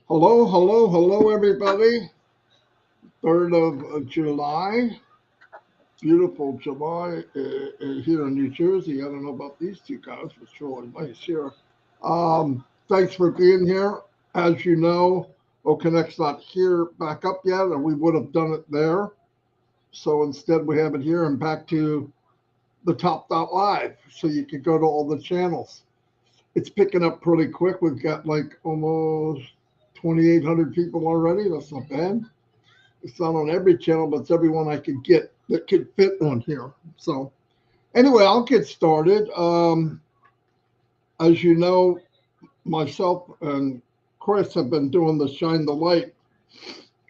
Hello, hello, hello, everybody. 3rd of July. Beautiful July here in New Jersey. I don't know about these two guys, but it's really nice here. Thanks for being here. As you know, OConnect's not here back up yet, and we would have done it there. So instead, we have it here and back to the top.live so you could go to all the channels. It's picking up pretty quick. We've got like almost 2,800 people already. That's not bad. It's not on every channel, but it's every one I could get that could fit on here. So anyway, I'll get started. As you know, myself and Chris have been doing the Shine the Light.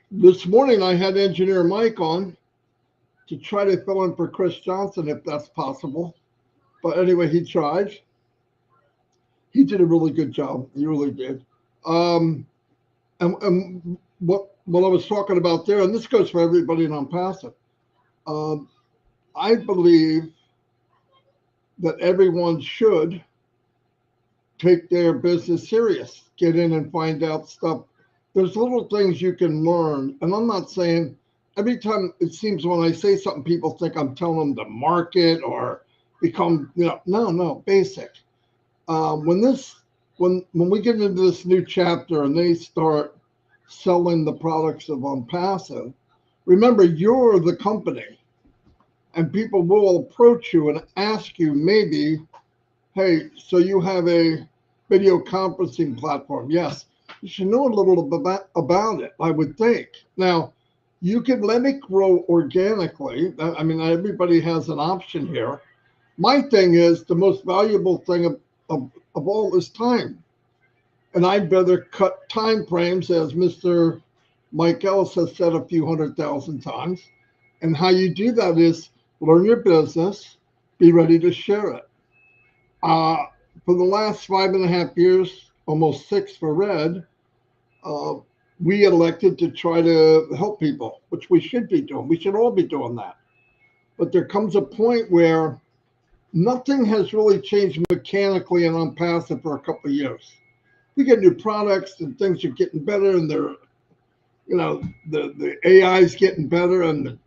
This morning I had engineer Mike on to try to fill in for Chris Johnson if that's possible. But anyway, he tried. He did a really good job. He really did. And what I was talking about there, and this goes for everybody in Onpassive, I believe that everyone should take their business serious, get in and find out stuff. There's little things you can learn. And I'm not saying every time it seems when I say something, people think I'm telling them to market or become, no, basic. When we get into this new chapter and they start selling the products of Onpassive, remember you're the company. And people will approach you and ask you maybe, hey, so you have a video conferencing platform? Yes. You should know a little bit about it, I would think. Now, you can let it grow organically. I mean, everybody has an option here. My thing is the most valuable thing of all is time. And I'd rather cut time frames, as Mr. Mike Ellis has said a few 100,000 times. And how you do that is learn your business, be ready to share it. For the last 5.5 years, almost 6 for Red, uh, we elected to try to help people, which we should be doing. We should all be doing that. But there comes a point where nothing has really changed mechanically and Onpassive for a couple of years. We get new products and things are getting better, and they're, the AI is getting better, and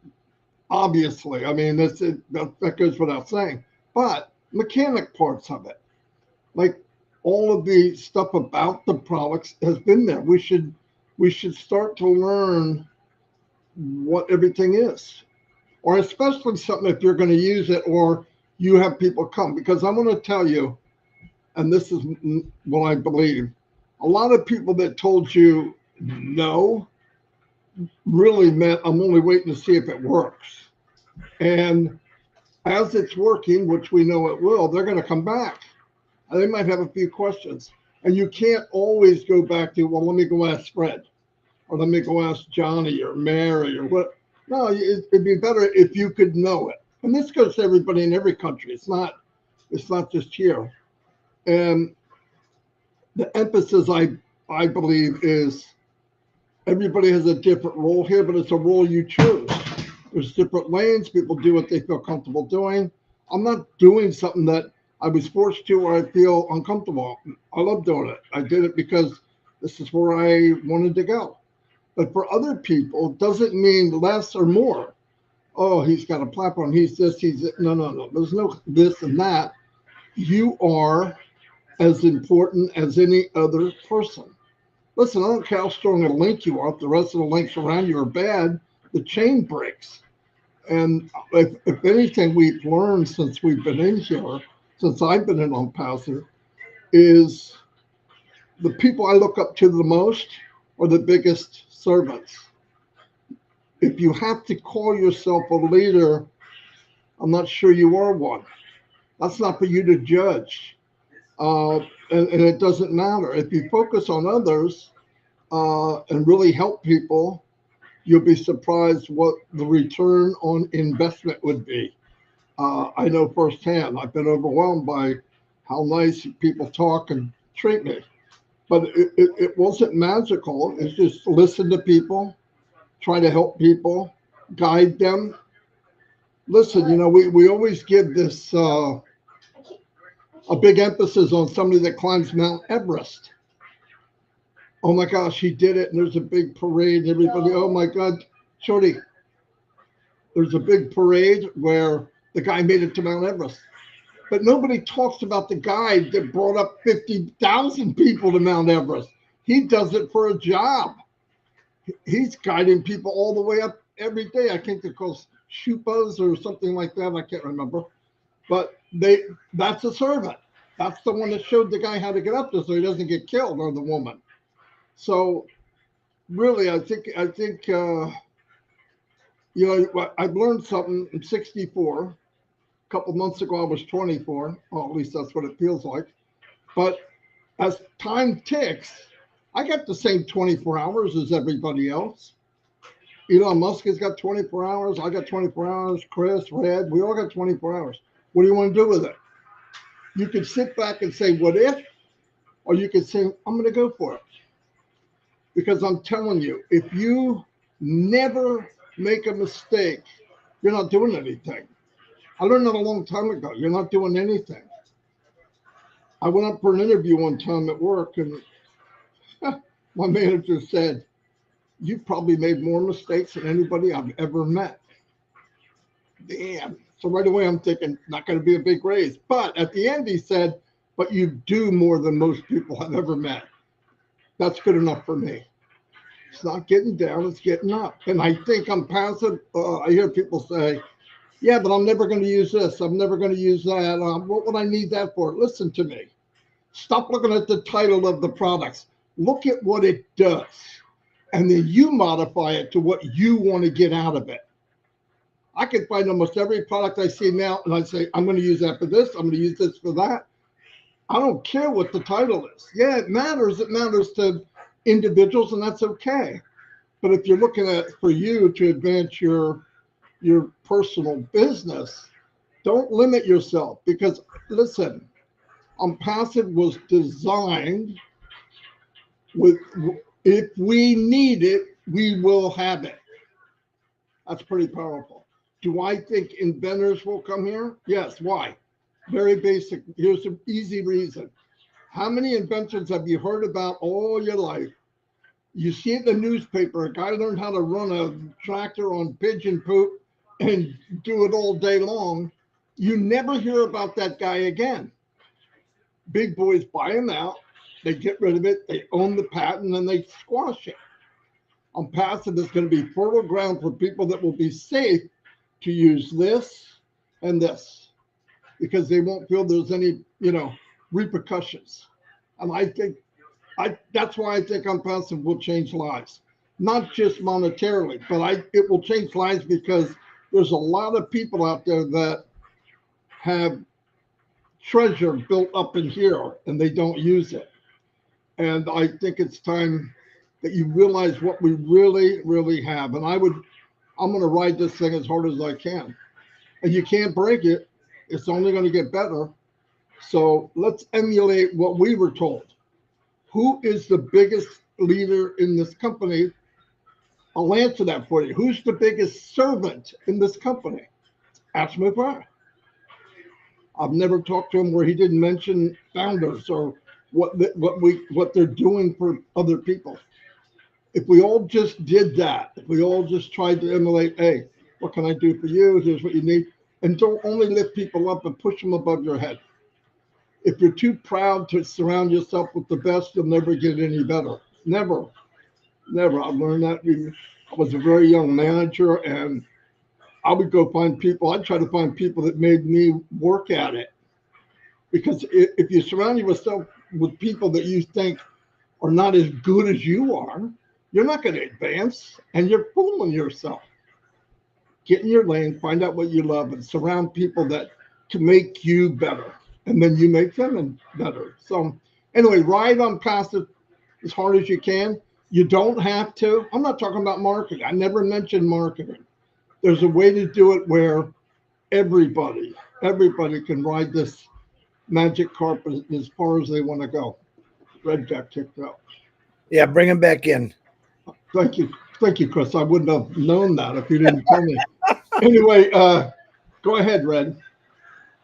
obviously, I mean, that goes without saying. But mechanic parts of it, like all of the stuff about the products, has been there. We should start to learn what everything is, or especially something if you're going to use it, or you have people come. Because I'm going to tell you, and this is what I believe, a lot of people that told you no really meant I'm only waiting to see if it works. And as it's working, which we know it will, they're going to come back. And they might have a few questions. And you can't always go back to, well, let me go ask Fred, or let me go ask Johnny or Mary or what. No, it'd be better if you could know it. And this goes to everybody in every country. It's not just here. And the emphasis, I believe, is everybody has a different role here, but it's a role you choose. There's different lanes. People do what they feel comfortable doing. I'm not doing something that I was forced to or I feel uncomfortable. I love doing it. I did it because this is where I wanted to go. But for other people, it doesn't mean less or more. Oh, he's got a platform. He's this, he's that. No. There's no this and that. You are as important as any other person. Listen, I don't care how strong a link you are. If the rest of the links around you are bad, the chain breaks. And if anything we've learned since we've been in here, since I've been in Onpassive, is the people I look up to the most are the biggest servants. If you have to call yourself a leader, I'm not sure you are one. That's not for you to judge. And it doesn't matter. If you focus on others and really help people, you'll be surprised what the return on investment would be. I know firsthand. I've been overwhelmed by how nice people talk and treat me. But it wasn't magical. It's just listen to people, try to help people, guide them. Listen, we always give this a big emphasis on somebody that climbs Mount Everest. Oh my gosh, he did it. And there's a big parade. Everybody, oh my God, Shorty, there's a big parade where the guy made it to Mount Everest. But nobody talks about the guy that brought up 50,000 people to Mount Everest. He does it for a job. He's guiding people all the way up every day. I think they're called Shupas or something like that. I can't remember. But that's a servant. That's the one that showed the guy how to get up there so he doesn't get killed, or the woman. So really, I think I've learned something in 64. A couple months ago, I was 24. Well, at least that's what it feels like. But as time ticks, I got the same 24 hours as everybody else. Elon Musk has got 24 hours. I got 24 hours. Chris, Red, we all got 24 hours. What do you want to do with it? You could sit back and say, what if? Or you could say, I'm going to go for it. Because I'm telling you, if you never make a mistake, you're not doing anything. I learned that a long time ago. You're not doing anything. I went up for an interview one time at work, and my manager said, you've probably made more mistakes than anybody I've ever met. Damn. So right away I'm thinking, not going to be a big raise. But at the end he said, but you do more than most people I've ever met. That's good enough for me. It's not getting down, it's getting up. And I think I'm passive. I hear people say, yeah, but I'm never going to use this. I'm never going to use that. What would I need that for? Listen to me. Stop looking at the title of the products. Look at what it does. And then you modify it to what you want to get out of it. I can find almost every product I see now, and I say, I'm going to use that for this. I'm going to use this for that. I don't care what the title is. Yeah, it matters. It matters to individuals, and that's okay. But if you're looking at for you to advance your personal business, don't limit yourself, because listen, Onpassive was designed with, if we need it, we will have it. That's pretty powerful. Do I think inventors will come here? Yes. Why? Very basic. Here's an easy reason. How many inventions have you heard about all your life? You see it in the newspaper, a guy learned how to run a tractor on pigeon poop and do it all day long. You never hear about that guy again. Big boys buy him out, they get rid of it, they own the patent, and they squash it. Onpassive is going to be fertile ground for people that will be safe to use this and this, because they won't feel there's any, repercussions. And I think that's why I think Onpassive will change lives, not just monetarily, but it will change lives because there's a lot of people out there that have treasure built up in here and they don't use it. And I think it's time that you realize what we really, really have. And I'm going to ride this thing as hard as I can. And you can't break it. It's only going to get better. So let's emulate what we were told. Who is the biggest leader in this company? I'll answer that for you. Who's the biggest servant in this company? Ash Mufara. I've never talked to him where he didn't mention founders or what they're doing for other people. If we all just did that, if we all just tried to emulate, hey, what can I do for you? Here's what you need. And don't only lift people up and push them above your head. If you're too proud to surround yourself with the best, you'll never get any better. Never. Never. I've learned that. I was a very young manager, and I would go find people. I'd try to find people that made me work at it. Because if you surround yourself with people that you think are not as good as you are, you're not going to advance, and you're fooling yourself. Get in your lane, find out what you love, and surround people that can make you better. And then you make them better. So anyway, ride Onpassive as hard as you can. You don't have to. I'm not talking about marketing. I never mentioned marketing. There's a way to do it where everybody can ride this magic carpet as far as they want to go. Red got kicked out. Yeah, bring him back in. Thank you, Chris. I wouldn't have known that if you didn't tell me. Anyway, go ahead, Red.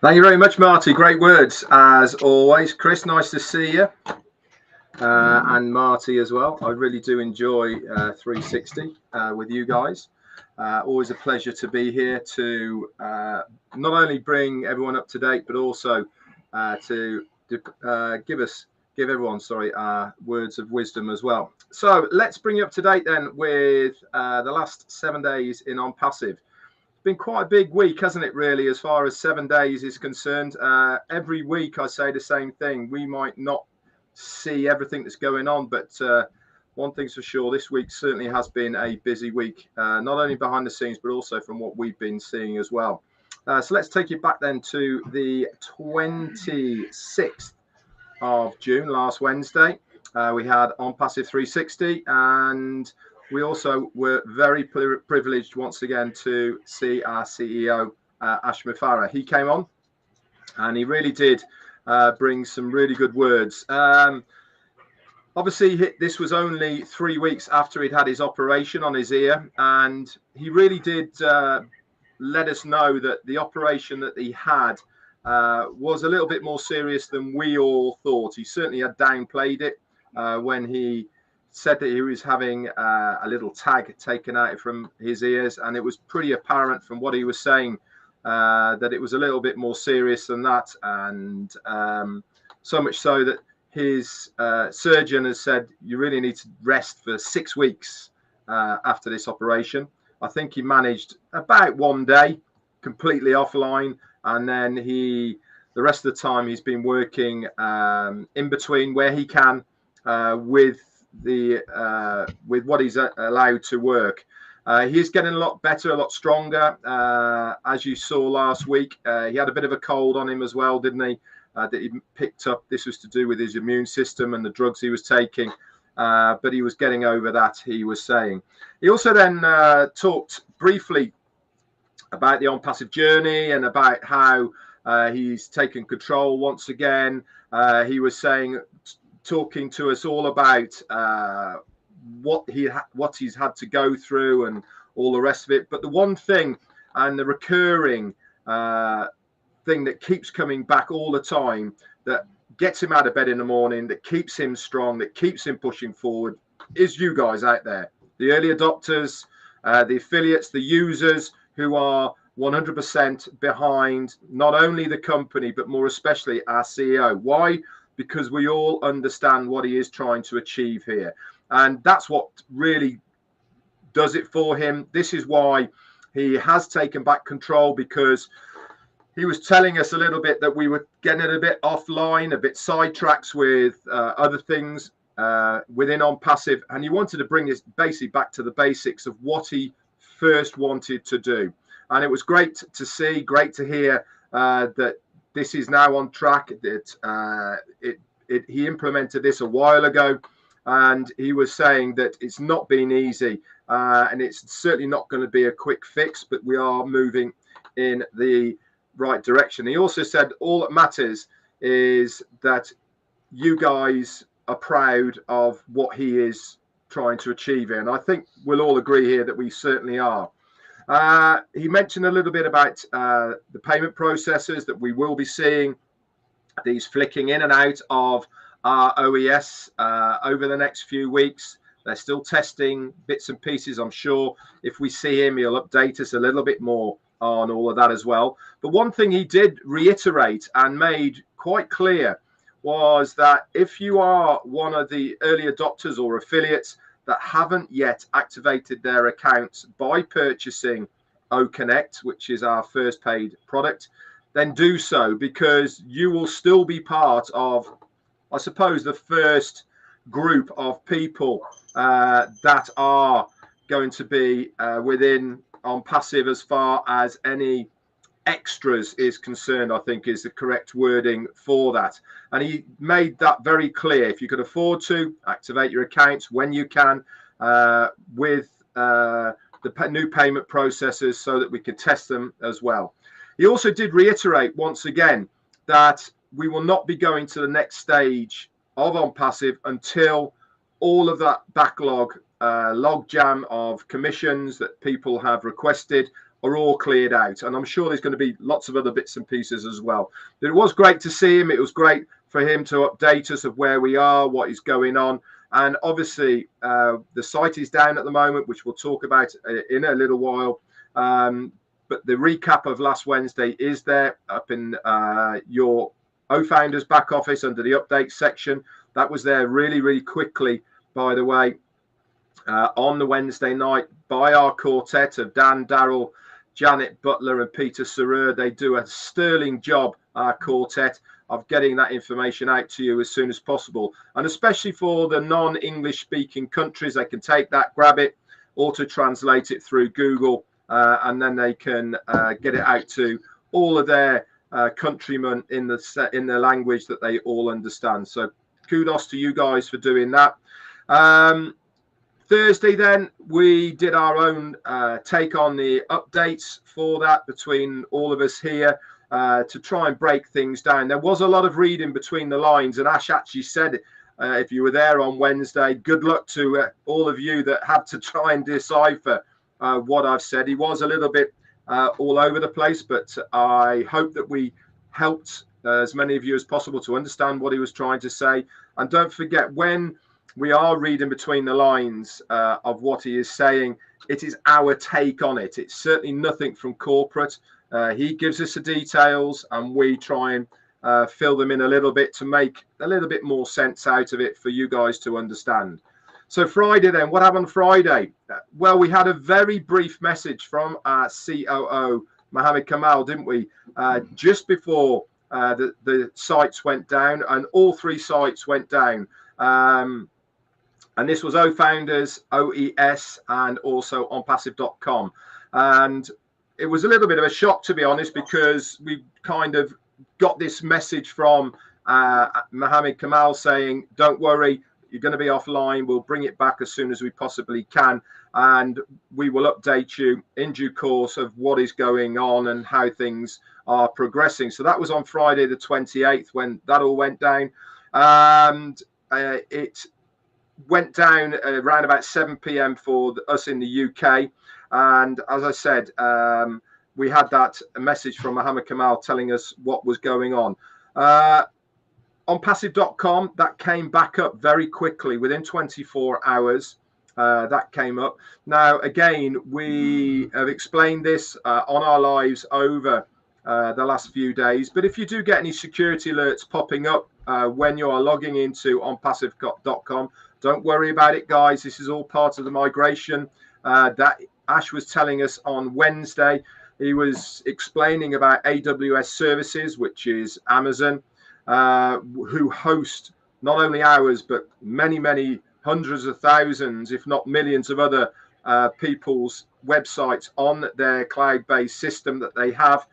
Thank you very much, Marty. Great words, as always. Chris, nice to see you. and Marty as well. I really do enjoy 360 with you guys. Always a pleasure to be here to not only bring everyone up to date, but also to give everyone, words of wisdom as well. So let's bring you up to date then with the last 7 days in Onpassive. It's been quite a big week, hasn't it, really, as far as 7 days is concerned. Every week I say the same thing. We might not see everything that's going on, but one thing's for sure, this week certainly has been a busy week, not only behind the scenes, but also from what we've been seeing as well. So let's take you back then to the 26th of June, last Wednesday. We had Onpassive 360, and we also were very privileged once again to see our CEO, Ash Mufara. He came on and he really did bring some really good words. Obviously, this was only 3 weeks after he'd had his operation on his ear, and he really did let us know that the operation that he had was a little bit more serious than we all thought. He certainly had downplayed it when he said that he was having a little tag taken out from his ears, and it was pretty apparent from what he was saying that it was a little bit more serious than that, and so much so that his surgeon has said you really need to rest for 6 weeks after this operation. I think he managed about 1 day completely offline, and then the rest of the time he's been working in between where he can with what he's allowed to work. He's getting a lot better, a lot stronger. As you saw last week, he had a bit of a cold on him as well, didn't he? That he picked up. This was to do with his immune system and the drugs he was taking. But he was getting over that, he was saying. He also then talked briefly about the Onpassive journey and about how he's taken control once again. He was talking to us all about what he's had to go through and all the rest of it. But the one thing and the recurring thing that keeps coming back all the time, that gets him out of bed in the morning, that keeps him strong, that keeps him pushing forward, is you guys out there, the early adopters, the affiliates, the users who are 100% behind not only the company, but more especially our CEO. Why? Because we all understand what he is trying to achieve here. And that's what really does it for him. This is why he has taken back control, because he was telling us a little bit that we were getting a bit offline, a bit sidetracked with other things within Onpassive, and he wanted to bring us basically back to the basics of what he first wanted to do. And it was great to see, great to hear that this is now on track, that he implemented this a while ago, and he was saying that it's not been easy, and it's certainly not going to be a quick fix, but we are moving in the right direction. He also said all that matters is that you guys are proud of what he is trying to achieve here, and I think we'll all agree here that we certainly are. He mentioned a little bit about the payment processes that we will be seeing, these flicking in and out of our OES over the next few weeks. They're still testing bits and pieces. I'm sure if we see him, he'll update us a little bit more on all of that as well. But one thing he did reiterate and made quite clear was that if you are one of the early adopters or affiliates that haven't yet activated their accounts by purchasing OConnect, which is our first paid product, then do so, because you will still be part of, I suppose, the first group of people that are going to be within Onpassive as far as any extras is concerned, I think is the correct wording for that. And he made that very clear. If you could afford to, activate your accounts when you can with the new payment processes so that we can test them as well. He also did reiterate once again that we will not be going to the next stage of Onpassive until all of that backlog, logjam of commissions that people have requested are all cleared out. And I'm sure there's going to be lots of other bits and pieces as well. But it was great to see him. It was great for him to update us of where we are, what is going on. And obviously, the site is down at the moment, which we'll talk about in a little while. But the recap of last Wednesday is there up in your O-Founders back office under the update section. That was there really, really quickly, by the way, on the Wednesday night by our quartet of Dan, Daryl, Janet Butler and Peter Sarer. They do a sterling job, our quartet, of getting that information out to you as soon as possible. And especially for the non-English speaking countries, they can take that, grab it, auto-translate it through Google, and then they can get it out to all of their countrymen in the language that they all understand. So kudos to you guys for doing that. Thursday, then, we did our own take on the updates for that between all of us here to try and break things down. There was a lot of reading between the lines, and Ash actually said, if you were there on Wednesday, good luck to all of you that had to try and decipher what I've said. He was a little bit all over the place, but I hope that we helped as many of you as possible to understand what he was trying to say. And don't forget, when we are reading between the lines of what he is saying, it is our take on it. It's certainly nothing from corporate. He gives us the details and we try and fill them in a little bit to make a little bit more sense out of it for you guys to understand. So Friday then, what happened Friday? Well, we had a very brief message from our COO, Mohammed Kamal, didn't we? Just before the sites went down, and all three sites went down. And this was O-Founders, OES, and also Onpassive.com. And it was a little bit of a shock, to be honest, because we kind of got this message from Mohammed Kamal saying, don't worry, you're going to be offline. We'll bring it back as soon as we possibly can. And we will update you in due course of what is going on and how things are progressing. So that was on Friday the 28th when that all went down. And it went down around about 7 p.m. for us in the UK. And as I said, we had that message from Mohammed Kamal telling us what was going on. Onpassive.com, that came back up very quickly within 24 hours. That came up. Now, again, we have explained this on our lives over the last few days. But if you do get any security alerts popping up when you are logging into Onpassive.com, don't worry about it, guys. This is all part of the migration that Ash was telling us on Wednesday. He was explaining about AWS services, which is Amazon, who host not only ours, but many, many hundreds of thousands, if not millions of other people's websites on their cloud-based system that they have.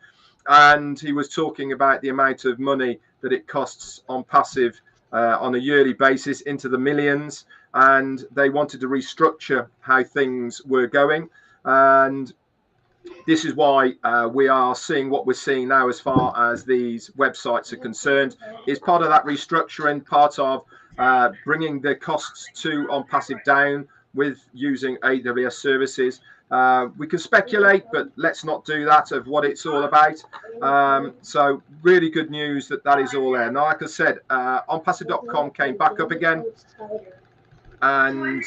And he was talking about the amount of money that it costs Onpassive on a yearly basis, into the millions, and they wanted to restructure how things were going. And this is why we are seeing what we're seeing now as far as these websites are concerned. Is part of that restructuring, part of bringing the costs to Onpassive down with using AWS services. We can speculate, but let's not do that of what it's all about. So really good news that that is all there. Now, like I said, Onpassive.com came back up again, and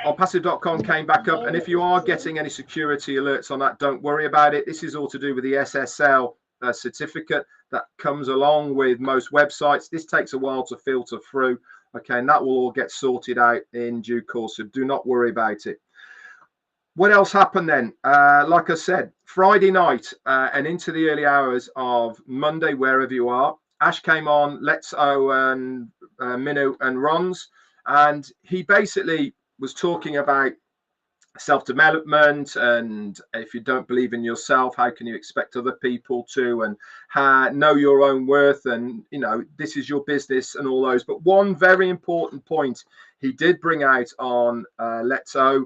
Onpassive.com came back up. And if you are getting any security alerts on that, don't worry about it. This is all to do with the SSL certificate that comes along with most websites. This takes a while to filter through. Okay, and that will all get sorted out in due course, so do not worry about it. What else happened then? Like I said, Friday night and into the early hours of Monday, wherever you are, Ash came on, Let's O and Minu and Ron's, and he basically was talking about self-development, and if you don't believe in yourself, how can you expect other people to, and know your own worth, and you know, this is your business and all those. But one very important point he did bring out on Let's O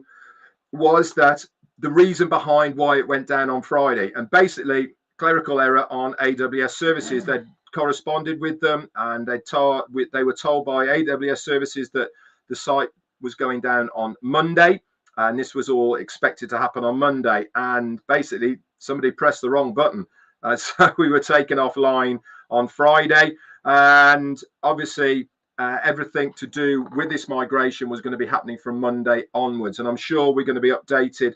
was that the reason behind why it went down on Friday, and basically clerical error on AWS services. They corresponded with them, and they were told by AWS services that the site was going down on Monday, and this was all expected to happen on Monday, and basically somebody pressed the wrong button, so we were taken offline on Friday. And obviously, everything to do with this migration was going to be happening from Monday onwards. And I'm sure we're going to be updated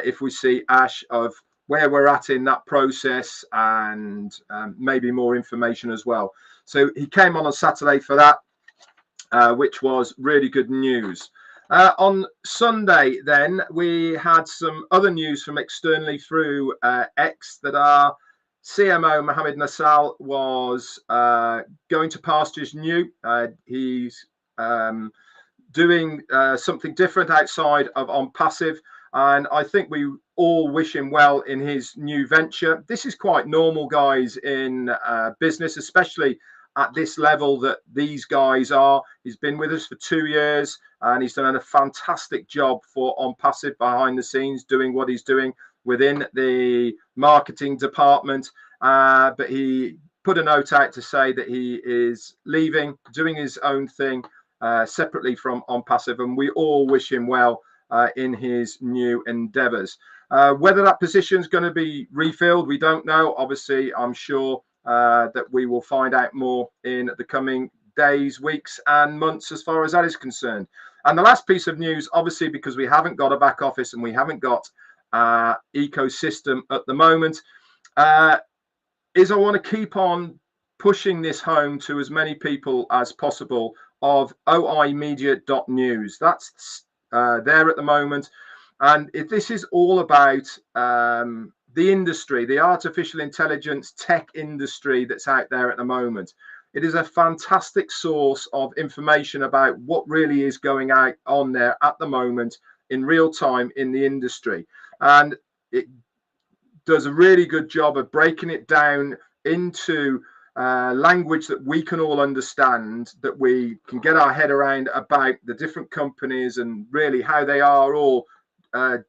if we see Ash of where we're at in that process, and maybe more information as well. So he came on Saturday for that, which was really good news. On Sunday, then, we had some other news from externally through X that our CMO Mohammed Nassal was going to pastures new. He's doing something different outside of Onpassive, and I think we all wish him well in his new venture. This is quite normal, guys, in business, especially at this level that these guys are. He's been with us for 2 years, and he's done a fantastic job for Onpassive behind the scenes, doing what he's doing within the marketing department. But he put a note out to say that he is leaving, doing his own thing separately from Onpassive, and we all wish him well in his new endeavors. Whether that position is going to be refilled, we don't know. Obviously, I'm sure that we will find out more in the coming days, weeks, and months as far as that is concerned. And the last piece of news, obviously, because we haven't got a back office and we haven't got ecosystem at the moment, is I want to keep on pushing this home to as many people as possible of oimedia.news. That's there at the moment. And this is all about the industry, the artificial intelligence tech industry that's out there at the moment. It is a fantastic source of information about what really is going on there at the moment in real time in the industry. And it does a really good job of breaking it down into language that we can all understand, that we can get our head around about the different companies and really how they are all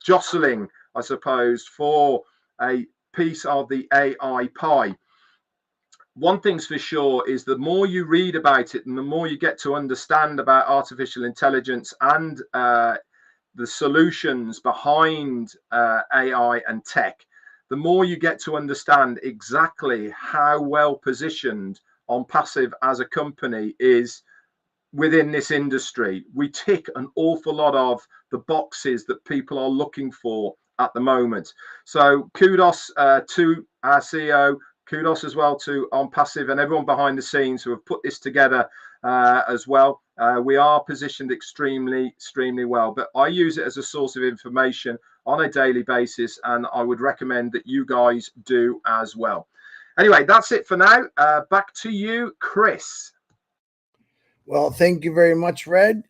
jostling, I suppose, for a piece of the AI pie. One thing's for sure is the more you read about it and the more you get to understand about artificial intelligence and the solutions behind AI and tech, the more you get to understand exactly how well positioned Onpassive as a company is within this industry. We tick an awful lot of the boxes that people are looking for at the moment. So kudos to our CEO, kudos as well to Onpassive and everyone behind the scenes who have put this together as well. We are positioned extremely well, but I use it as a source of information on a daily basis, and I would recommend that you guys do as well. Anyway, that's it for now. Back to you, Chris. Well, thank you very much, Red.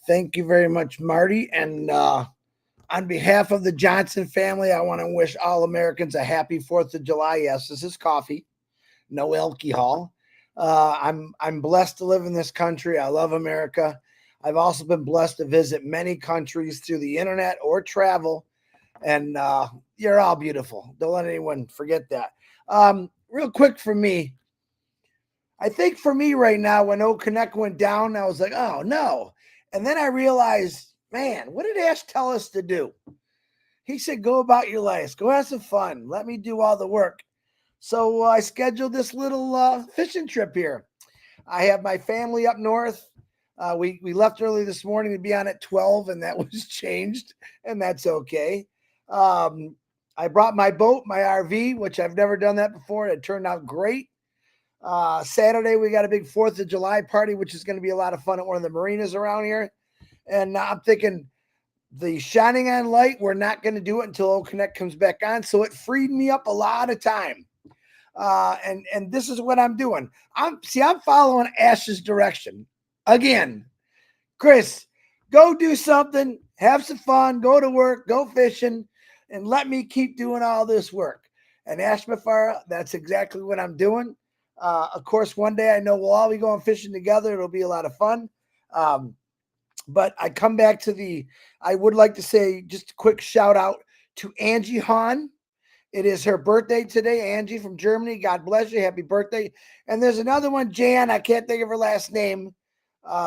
Thank you very much, Marty. And on behalf of the Johnson family, I want to wish all Americans a happy 4th of July. Yes, this is coffee, no alcohol. I'm blessed to live in this country. I love America. I've also been blessed to visit many countries through the internet or travel. And you're all beautiful. Don't let anyone forget that. Real quick for me, I think for me right now, when O Connect went down, I was like, oh, no. And then I realized, man, what did Ash tell us to do? He said, go about your life. Go have some fun. Let me do all the work. So I scheduled this little fishing trip here. I have my family up north. We left early this morning to be on at 12, and that was changed, and that's okay. I brought my boat, my RV, which I've never done that before. It turned out great. Saturday, we got a big 4th of July party, which is going to be a lot of fun at one of the marinas around here. And I'm thinking the shining on light, we're not going to do it until O Connect comes back on. So it freed me up a lot of time. And this is what I'm doing. I'm following Ash's direction. Again, Chris, go do something, have some fun, go to work, go fishing, and let me keep doing all this work. And Ash Mufara, that's exactly what I'm doing. Of course, one day I know we'll all be going fishing together. It'll be a lot of fun. But I come back to I would like to say just a quick shout out to Angie Hahn. It is her birthday today, Angie from Germany. God bless you. Happy birthday. And there's another one, Jan. I can't think of her last name.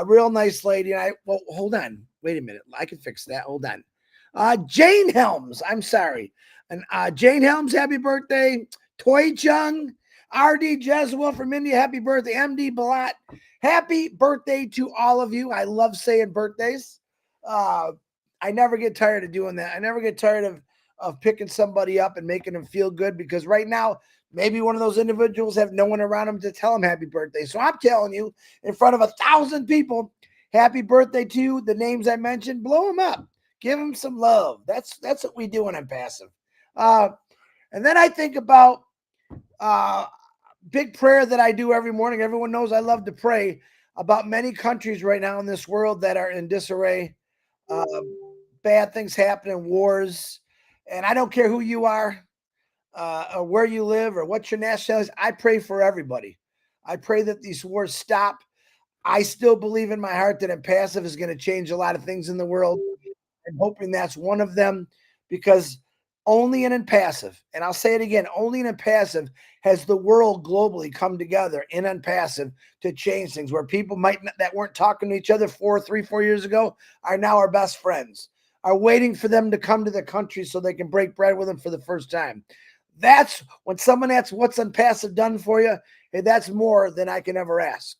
Real nice lady. And well, hold on. Wait a minute. I can fix that. Hold on. Jane Helms. I'm sorry. And Jane Helms, happy birthday. Toy Chung. RD Jeswell from India, happy birthday. MD Balat, happy birthday to all of you. I love saying birthdays. I never get tired of doing that. I never get tired of picking somebody up and making them feel good, because right now, maybe one of those individuals have no one around them to tell them happy birthday. So I'm telling you, in front of 1,000 people, happy birthday to you. The names I mentioned, blow them up. Give them some love. That's what we do when I'm passive. And then I think about big prayer that I do every morning. Everyone knows I love to pray about many countries right now in this world that are in disarray. Bad things happening, wars. And I don't care who you are, or where you live, or what your nationality is. I pray for everybody. I pray that these wars stop. I still believe in my heart that Impassive is going to change a lot of things in the world. I'm hoping that's one of them, because only in Impassive, and I'll say it again, only in Impassive has the world globally come together in Impassive to change things, where people that weren't talking to each other 4 years ago are now our best friends, are waiting for them to come to the country so they can break bread with them for the first time. That's when someone asks, what's Impassive done for you? Hey, that's more than I can ever ask.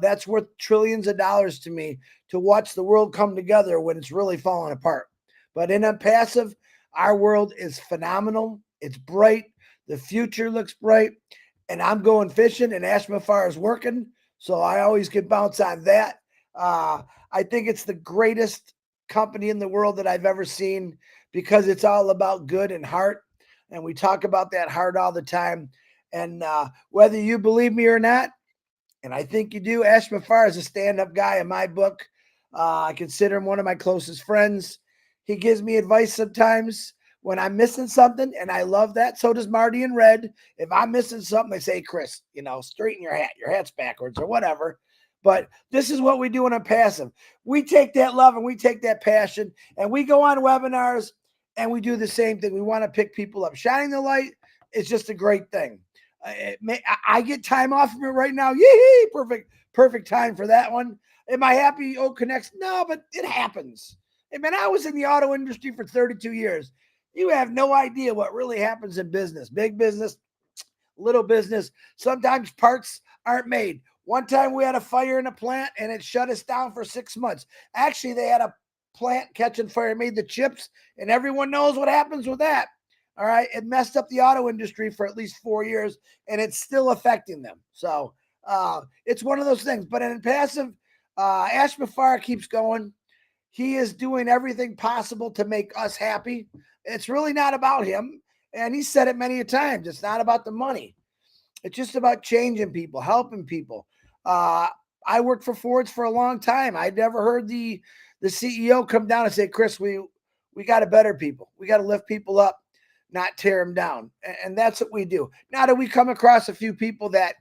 That's worth trillions of dollars to me, to watch the world come together when it's really falling apart. But in Impassive, our world is phenomenal. It's bright. The future looks bright. And I'm going fishing, and Ash Mufara is working. So I always can bounce on that. I think it's the greatest company in the world that I've ever seen, because it's all about good and heart. And we talk about that heart all the time. And whether you believe me or not, and I think you do, Ash Mufara is a stand-up guy in my book. I consider him one of my closest friends. He gives me advice sometimes when I'm missing something, and I love that. So does Marty and Red. If I'm missing something, they say, Chris, straighten your hat. Your hat's backwards or whatever. But this is what we do in Impassive. We take that love and we take that passion, and we go on webinars, and we do the same thing. We want to pick people up. Shining the light is just a great thing. I get time off from it right now. Yee! Perfect time for that one. Am I happy? Oh, connects? No, but it happens. Hey, man, I was in the auto industry for 32 years. You have no idea what really happens in business. Big business, little business. Sometimes parts aren't made. One time we had a fire in a plant, and it shut us down for 6 months. Actually, they had a plant catching fire, made the chips, and everyone knows what happens with that. All right. It messed up the auto industry for at least 4 years, and it's still affecting them. So it's one of those things. But in Impassive, Ash Mufara keeps going. He is doing everything possible to make us happy. It's really not about him. And he said it many a times. It's not about the money. It's just about changing people, helping people. I worked for Ford's for a long time. I'd never heard the CEO come down and say, Chris, we got to better people. We got to lift people up, not tear them down. And that's what we do. Now that we come across a few people that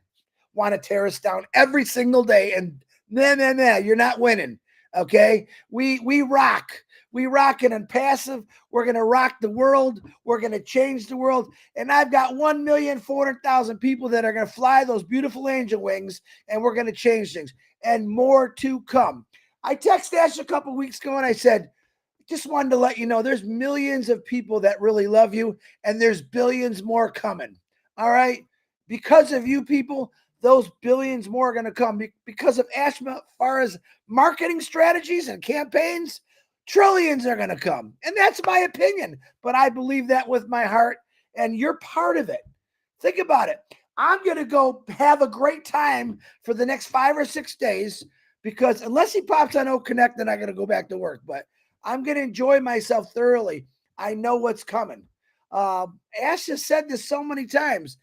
want to tear us down every single day, and you're not winning. Okay. We rock. We rock it Impassive. We're going to rock the world. We're going to change the world. And I've got 1,400,000 people that are going to fly those beautiful angel wings, and we're going to change things, and more to come. I texted Ash a couple of weeks ago, and I said, just wanted to let you know there's millions of people that really love you, and there's billions more coming. All right. Because of you people, those billions more are going to come. Because of Ash Mufara's marketing strategies and campaigns, trillions are going to come. And that's my opinion. But I believe that with my heart, and you're part of it. Think about it. I'm going to go have a great time for the next 5 or 6 days, because unless he pops on Oak Connect, then I got to go back to work. But I'm going to enjoy myself thoroughly. I know what's coming. Ash has said this so many times.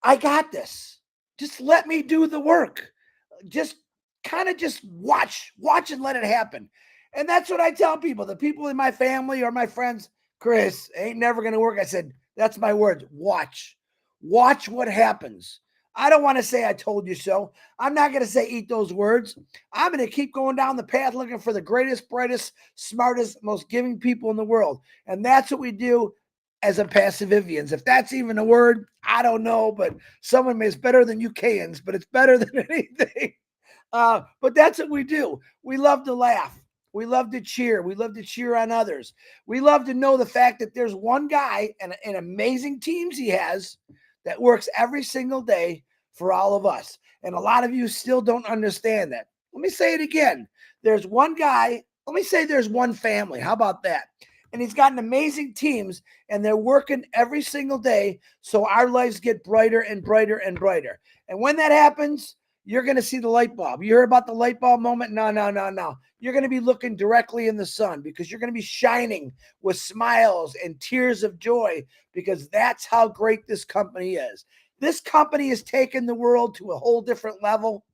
I got this. Just let me do the work. Just watch and let it happen. And that's what I tell people, the people in my family or my friends. Chris, ain't never going to work. I said, that's my words. Watch what happens. I don't want to say I told you so. I'm not going to say eat those words. I'm going to keep going down the path looking for the greatest, brightest, smartest, most giving people in the world. And that's what we do as Impassivivians. If that's even a word, I don't know, but someone may, it's better than UKians, but it's better than anything. But that's what we do. We love to laugh. We love to cheer. We love to cheer on others. We love to know the fact that there's one guy and amazing teams he has that works every single day for all of us. And a lot of you still don't understand that. Let me say it again. There's one guy, let me say there's one family. How about that? And he's got an amazing teams, and they're working every single day so our lives get brighter and brighter and brighter. And when that happens, you're going to see the light bulb. You heard about the light bulb moment? No, no, no, no. You're going to be looking directly in the sun because you're going to be shining with smiles and tears of joy because that's how great this company is. This company has taken the world to a whole different level.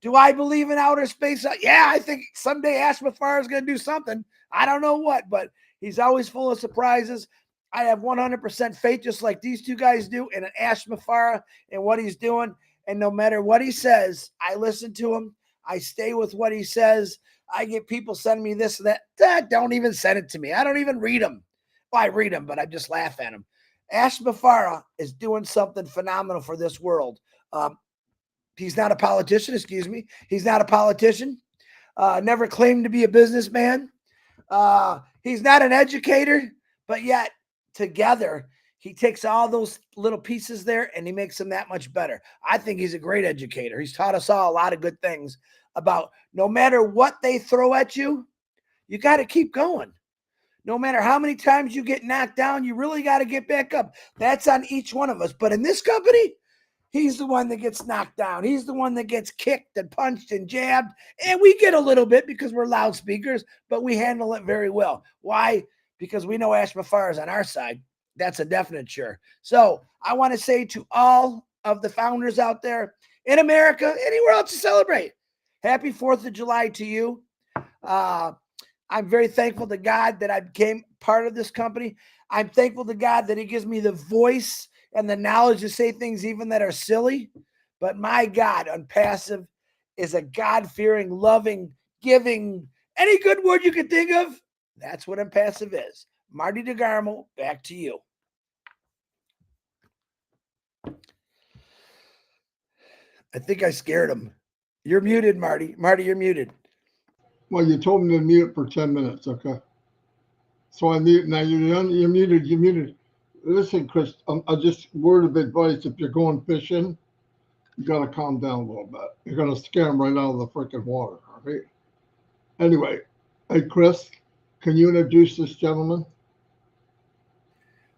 Do I believe in outer space? Yeah, I think someday Ash Mufara is going to do something. I don't know what, but he's always full of surprises. I have 100% faith, just like these two guys do, in Ash Mufara and what he's doing. And no matter what he says, I listen to him. I stay with what he says. I get people sending me this and that. Don't even send it to me. I don't even read them. Well, I read them, but I just laugh at them. Ash Mufara is doing something phenomenal for this world. He's not a politician, excuse me. He's not a politician. Never claimed to be a businessman. He's not an educator, but yet together he takes all those little pieces there and he makes them that much better. I think he's a great educator. He's taught us all a lot of good things about no matter what they throw at you, you got to keep going. No matter how many times you get knocked down, you really got to get back up. That's on each one of us. But in this company, he's the one that gets knocked down. He's the one that gets kicked and punched and jabbed. And we get a little bit because we're loudspeakers, but we handle it very well. Why? Because we know Ash Mufara is on our side. That's a definite sure. So I want to say to all of the founders out there in America, anywhere else to celebrate, happy 4th of July to you. I'm very thankful to God that I became part of this company. I'm thankful to God that he gives me the voice and the knowledge to say things even that are silly. But my God, Onpassive is a God-fearing, loving, giving, any good word you can think of. That's what Onpassive is. Marty DeGarmo, back to you. I think I scared him. You're muted, Marty. Marty, you're muted. Well, you told me to mute for 10 minutes, okay? So I mute. Now you're muted. You're muted. Listen, Chris, I just word of advice. If you're going fishing, you got to calm down a little bit. You're going to scare them right out of the freaking water, all right? Anyway, hey, Chris, can you introduce this gentleman?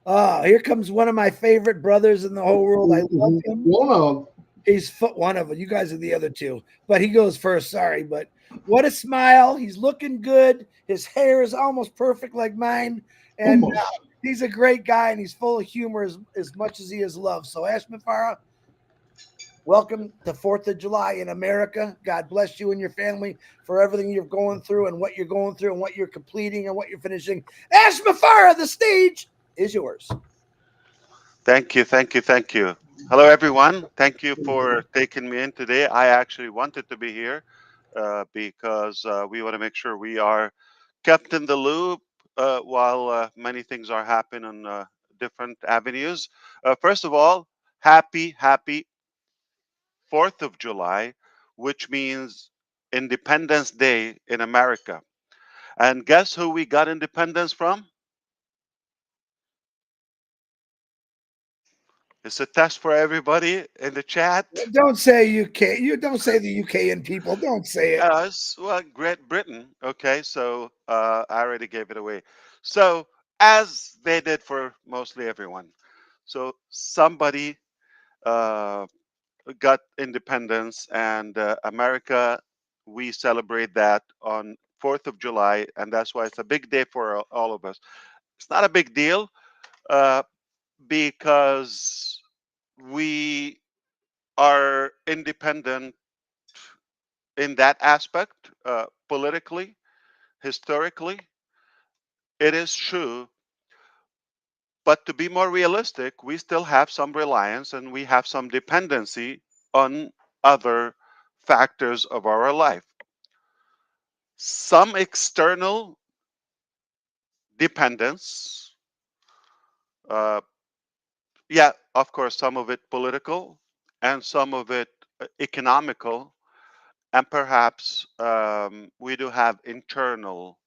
Oh, here comes one of my favorite brothers in the whole world. I love him. One of He's one of them. You guys are the other two, but he goes first. Sorry, but what a smile! He's looking good. His hair is almost perfect like mine, and almost. he's a great guy, and he's full of humor as much as he is love. So, Ash Mufara, welcome to 4th of July in America. God bless you and your family for everything you're going through and what you're going through and what you're completing and what you're finishing. Ash Mufara, the stage is yours. Thank you, thank you, thank you. Hello, everyone. Thank you for taking me in today. I actually wanted to be here because we want to make sure we are kept in the loop while many things are happening on different avenues. First of all, happy 4th of July, which means Independence Day in America. And guess who we got independence from? It's a test for everybody in the chat. Don't say UK. You don't say the UK and people. Don't say it. Well, Great Britain. Okay, so I already gave it away. So, as they did for mostly everyone. So, somebody uh, got independence, and America, we celebrate that on 4th of July, and that's why it's a big day for all of us. It's not a big deal uh, because we are independent in that aspect, politically, historically. It is true, but to be more realistic, we still have some reliance and we have some dependency on other factors of our life. Some external dependence, uh, yeah, of course, some of it political and some of it economical, and perhaps we do have internal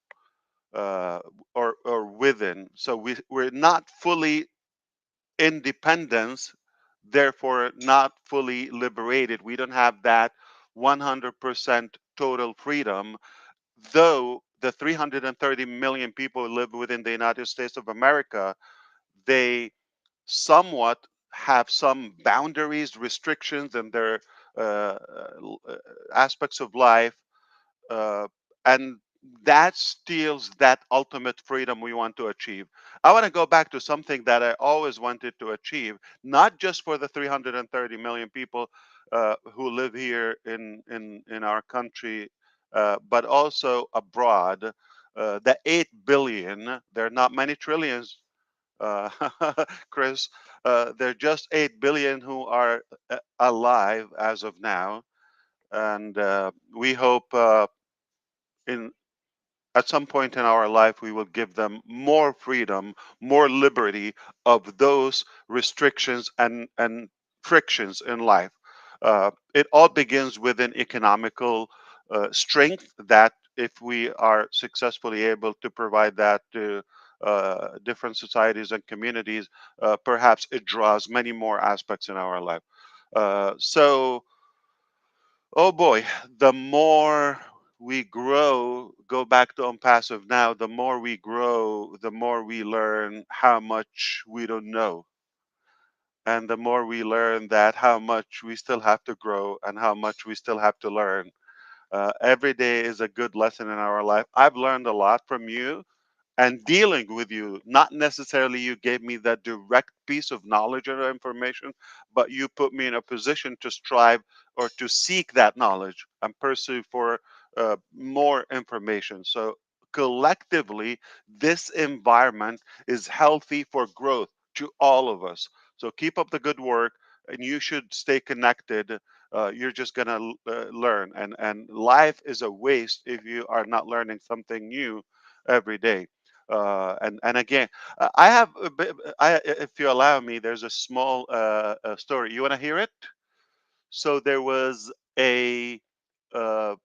uh, or within. So we're not fully independence therefore not fully liberated. We don't have that 100% total freedom, though the 330 million people who live within the United States of America, they somewhat have some boundaries, restrictions, and their aspects of life, uh, and that steals that ultimate freedom we want to achieve. I want to go back to something that I always wanted to achieve, not just for the 330 million people who live here in our country, but also abroad. The 8 billion, there are not many trillions, uh, Chris. There are just 8 billion who are alive as of now. And we hope in at some point in our life, we will give them more freedom, more liberty of those restrictions and frictions in life. It all begins with an economical strength that, if we are successfully able to provide that to different societies and communities, perhaps it draws many more aspects in our life. So, oh boy, the more we grow, go back to Onpassive now, the more we grow, the more we learn how much we don't know. And the more we learn that how much we still have to grow and how much we still have to learn. Every day is a good lesson in our life. I've learned a lot from you and dealing with you. Not necessarily you gave me that direct piece of knowledge or information, but you put me in a position to strive or to seek that knowledge and pursue for more information. So collectively, this environment is healthy for growth to all of us. So keep up the good work, and you should stay connected. You're just gonna learn, and life is a waste if you are not learning something new every day. And again, I have if you allow me, there's a small story. You want to hear it? So there was a uh,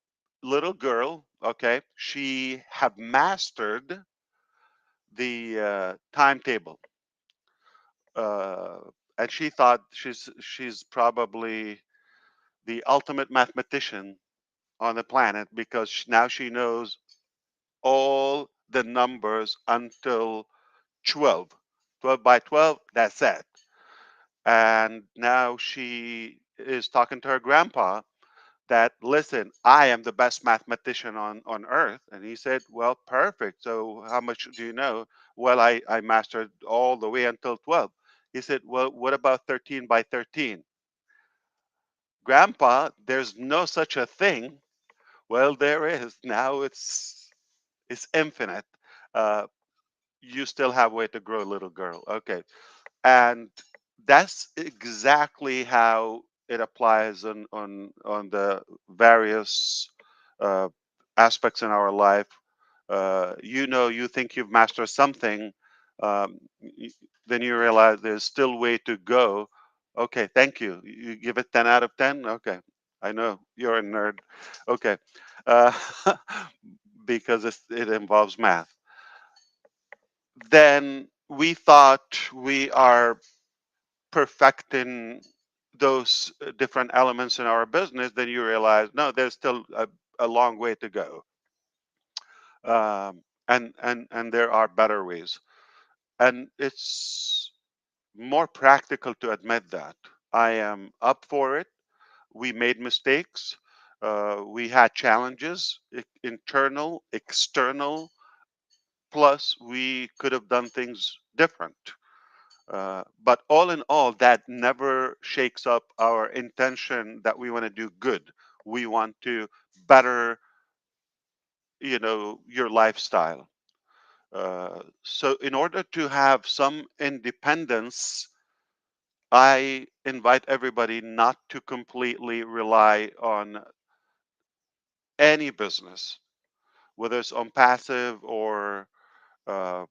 little girl. Okay, she had mastered the timetable, uh, and she thought she's probably the ultimate mathematician on the planet because now she knows all the numbers until 12. 12 by 12, that's it. And now she is talking to her grandpa that, listen, I am the best mathematician on earth. And he said, well, perfect. So how much do you know? Well, I mastered all the way until 12. He said, well, what about 13 by 13? Grandpa, there's no such a thing. Well, there is. Now it's infinite. Uh, you still have way to grow, little girl. Okay. And that's exactly how it applies on the various uh, aspects in our life. You know, you think you've mastered something, um, then you realize there's still way to go. Okay, thank you. You give it 10 out of 10. Okay, I know you're a nerd. Okay, uh, because it involves math. Then we thought we are perfecting those different elements in our business, then you realize no, there's still a long way to go, and there are better ways, and it's more practical to admit that. I am up for it. We made mistakes. We had challenges, internal, external. Plus, we could have done things different. But all in all, that never shakes up our intention that we want to do good. We want to better, your lifestyle. So, in order to have some independence, I invite everybody not to completely rely on any business, whether it's on passive or uh,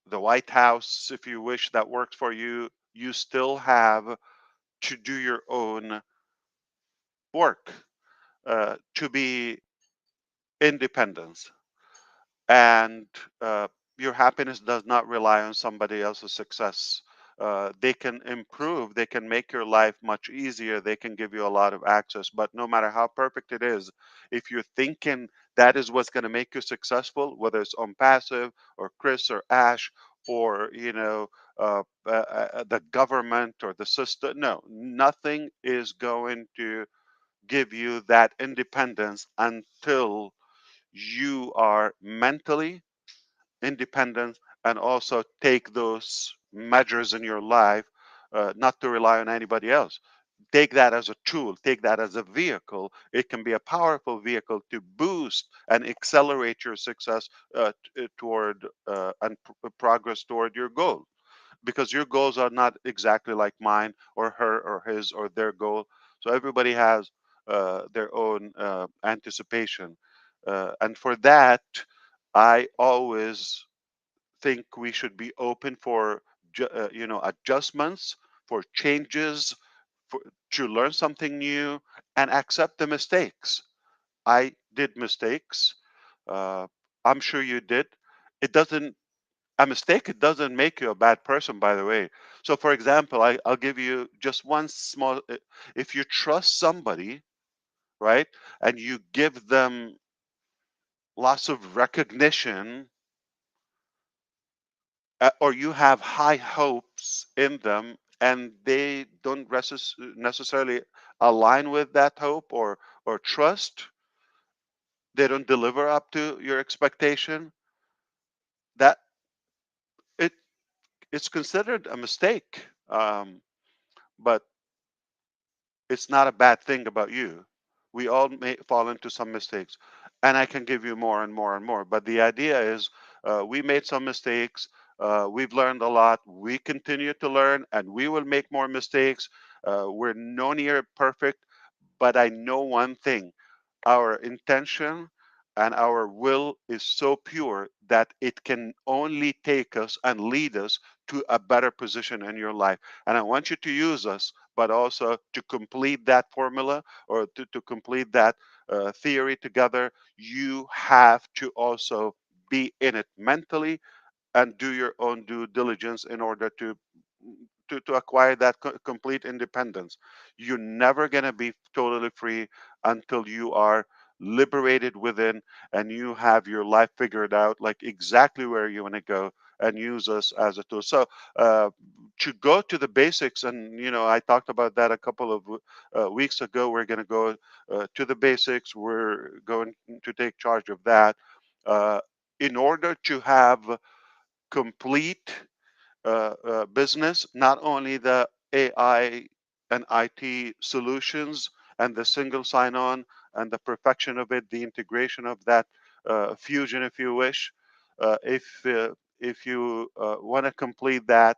the White House, if you wish, that works for you. You still have to do your own work to be independence. And your happiness does not rely on somebody else's success. they can improve, they can make your life much easier, they can give you a lot of access. But no matter how perfect it is, if you're thinking that is what's going to make you successful, whether it's on passive or Chris or Ash or the government or the system, no, nothing is going to give you that independence until you are mentally independent and also take those measures in your life, not to rely on anybody else. Take that as a tool, take that as a vehicle. It can be a powerful vehicle to boost and accelerate your success, toward and progress toward your goal, because your goals are not exactly like mine or her or his or their goal. So everybody has their own anticipation. And for that, I always think we should be open for adjustments, for changes, for, to learn something new and accept the mistakes. I did mistakes. Uh, I'm sure you did. It doesn't A mistake, it doesn't make you a bad person, by the way. So for example, I'll give you just one small, if you trust somebody, right, and you give them lots of recognition, or you have high hopes in them and they don't necessarily align with that hope or trust, they don't deliver up to your expectation, that it it's considered a mistake. But it's not a bad thing about you. We all may fall into some mistakes, and I can give you more and more and more. But the idea is, we made some mistakes. We've learned a lot. We continue to learn, and we will make more mistakes. We're no near perfect, but I know one thing: our intention and our will is so pure that it can only take us and lead us to a better position in your life. And I want you to use us, but also to complete that formula, or to complete that theory together. You have to also be in it mentally and do your own due diligence in order to acquire that complete independence. You're never going to be totally free until you are liberated within and you have your life figured out, like exactly where you want to go, and use us as a tool. So uh, to go to the basics, and I talked about that a couple of weeks ago. We're going to go to the basics. We're going to take charge of that, uh, in order to have complete business, not only the AI and IT solutions and the single sign-on and the perfection of it, the integration of that fusion, if you wish. If you want to complete that,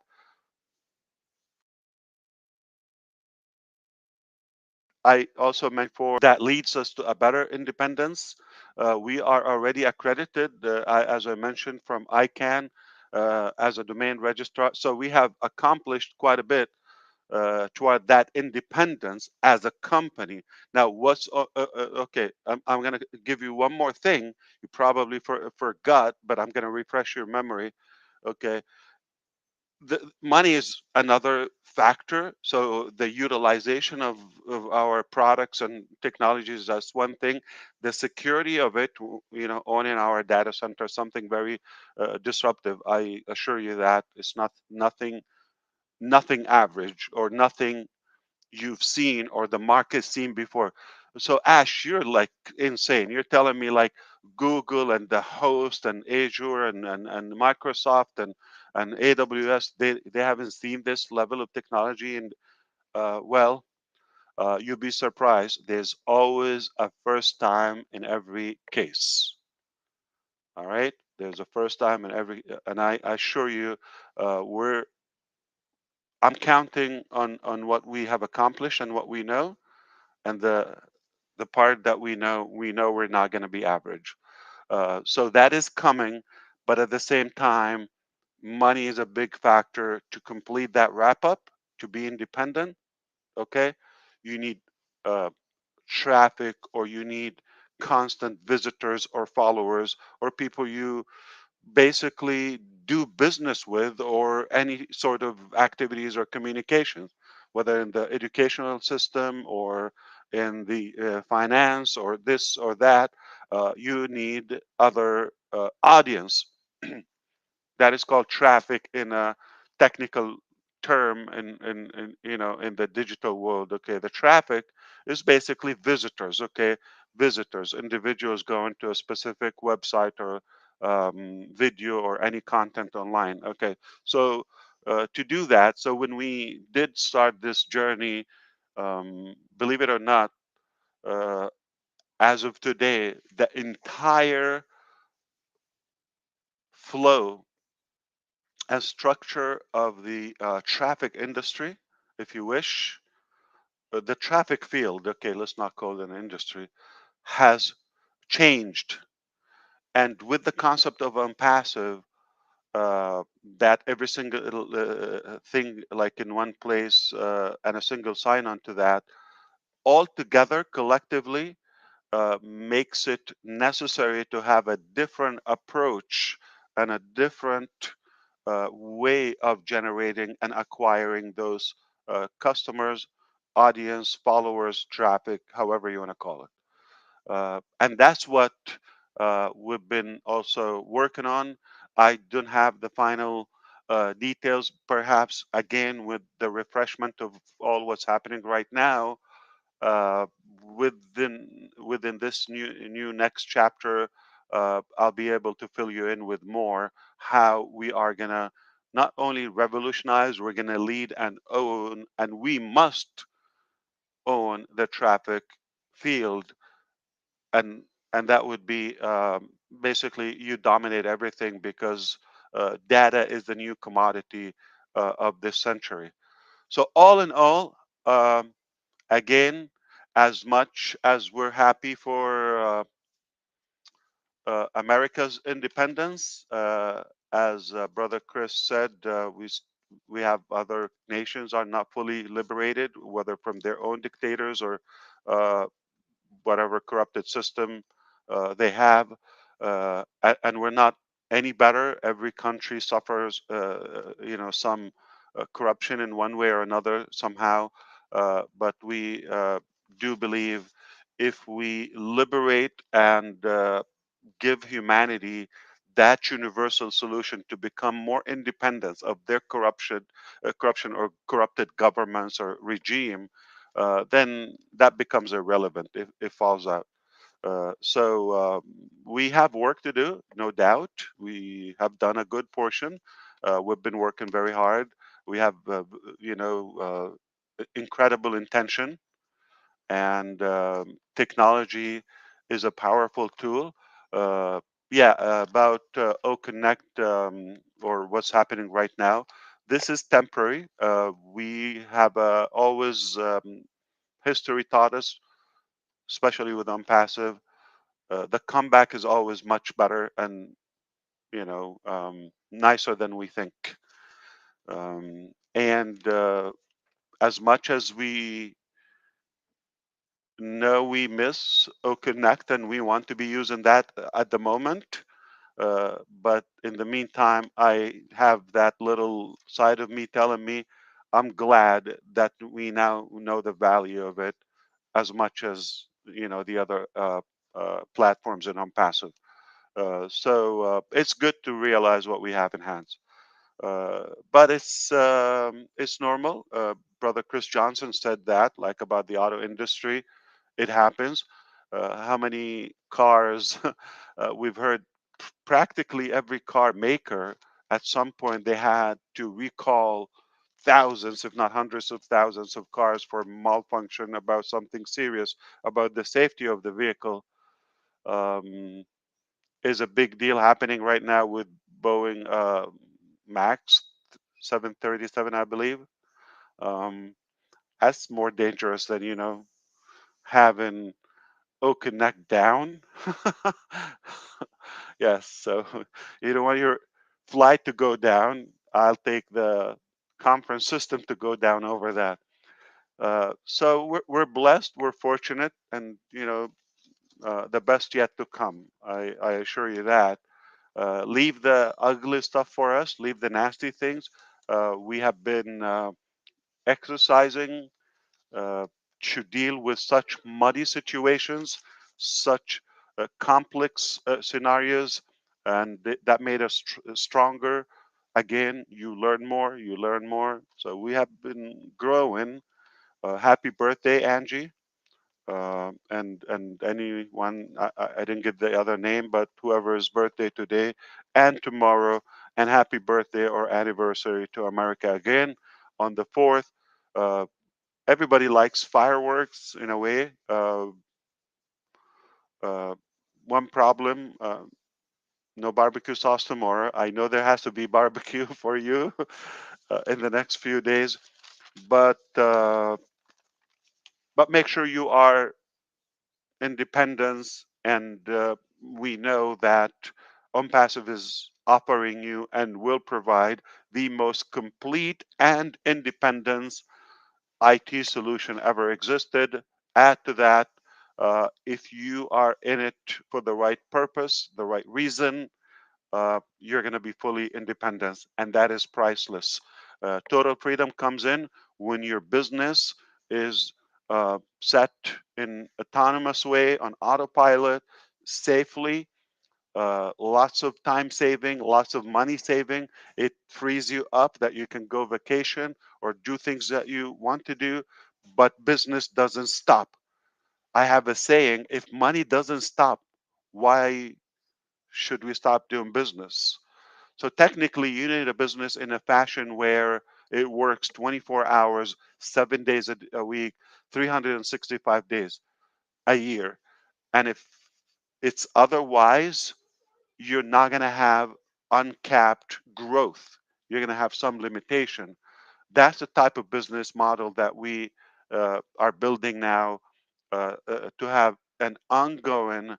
I also meant for that leads us to a better independence. We are already accredited, as I mentioned, from ICANN as a domain registrar. So we have accomplished quite a bit toward that independence as a company. Now, okay? I'm going to give you one more thing. You probably forgot, but I'm going to refresh your memory. Okay, the money is another factor. So the utilization of our products and technologies, that's one thing. The security of it, owning our data center, something very disruptive. I assure you that it's not nothing average or nothing you've seen or the market's seen before. So Ash, you're like insane. You're telling me like Google and the host and Azure and Microsoft and AWS, they haven't seen this level of technology. And well, you'll be surprised. There's always a first time in every case. All right. There's a first time in every, and I assure you, we're I'm counting on what we have accomplished and what we know, and the part that we know we're not going to be average. So that is coming, but at the same time, money is a big factor to complete that wrap up, to be independent. Okay, you need uh, traffic, or you need constant visitors or followers or people you basically do business with, or any sort of activities or communications, whether in the educational system or in the finance or this or that. You need other audience. That is called traffic in a technical term in the digital world. Okay, the traffic is basically visitors. Okay, visitors, individuals going to a specific website or video or any content online. Okay, so to do that, so when we did start this journey, believe it or not, uh, as of today, the entire flow and structure of the traffic industry, if you wish, the traffic field, okay, let's not call it an industry, has changed. And with the concept of unpassive, uh, that every single thing like in one place and a single sign on to that, all together collectively makes it necessary to have a different approach and a different way of generating and acquiring those customers, audience, followers, traffic, however you want to call it. And that's what we've been also working on. I don't have the final details, perhaps again with the refreshment of all what's happening right now uh, within this new next chapter. I'll be able to fill you in with more how we are gonna not only revolutionize, we're gonna lead and own, and we must own the traffic field, and that would be basically you dominate everything because data is the new commodity of this century. So all in all. Again, as much as we're happy for America's independence, as Brother Chris said, we have other nations are not fully liberated, whether from their own dictators or uh, whatever corrupted system they have, and we're not any better. Every country suffers, some corruption in one way or another somehow. But we do believe if we liberate and give humanity that universal solution to become more independent of their corruption or corrupted governments or regime, then that becomes irrelevant. It falls out. We have work to do, no doubt. We have done a good portion. We've been working very hard. We have, incredible intention, and technology is a powerful tool. Uh, yeah, about OConnect or what's happening right now. This is temporary. We have always history taught us, especially with Unpassive, the comeback is always much better and nicer than we think. And as much as we know we miss OConnect and we want to be using that at the moment, but in the meantime, I have that little side of me telling me I'm glad that we now know the value of it as much as the other platforms in Unpassive. So it's good to realize what we have in hands. But it's normal. Brother Chris Johnson said that, like about the auto industry, it happens. How many cars we've heard? Practically every car maker at some point they had to recall thousands, if not hundreds of thousands of cars for malfunction about something serious about the safety of the vehicle. Um, is a big deal happening right now with Boeing Max 737, I believe. Um, that's more dangerous than having Connect down. Yes, so you don't want your flight to go down. I'll take the conference system to go down over that. So we're blessed, we're fortunate, and the best yet to come. I assure you that. Leave the ugly stuff for us. Leave the nasty things. We have been exercising uh, to deal with such muddy situations, such complex scenarios, and that made us stronger. Again, you learn more, you learn more. So we have been growing. Happy birthday, Angie. And anyone, I didn't get the other name, but whoever's birthday today and tomorrow, and happy birthday or anniversary to America again on the 4th. Uh, Everybody likes fireworks in a way. Uh, One problem, no barbecue sauce tomorrow. I know there has to be barbecue for you in the next few days, but make sure you are independence, and we know that Onpassive is offering you and will provide the most complete and independence IT solution ever existed. Add to that, if you are in it for the right purpose, the right reason, you're going to be fully independent, and that is priceless. Total freedom comes in when your business is set in autonomous way on autopilot, safely. Lots of time saving, lots of money saving. It frees you up that you can go vacation or do things that you want to do, but business doesn't stop. I have a saying: if money doesn't stop, why should we stop doing business? So technically, you need a business in a fashion where it works 24 hours, 7 days a week, 365 days a year. And if it's otherwise, you're not going to have uncapped growth. You're going to have some limitation. That's the type of business model that we are building now, to have an ongoing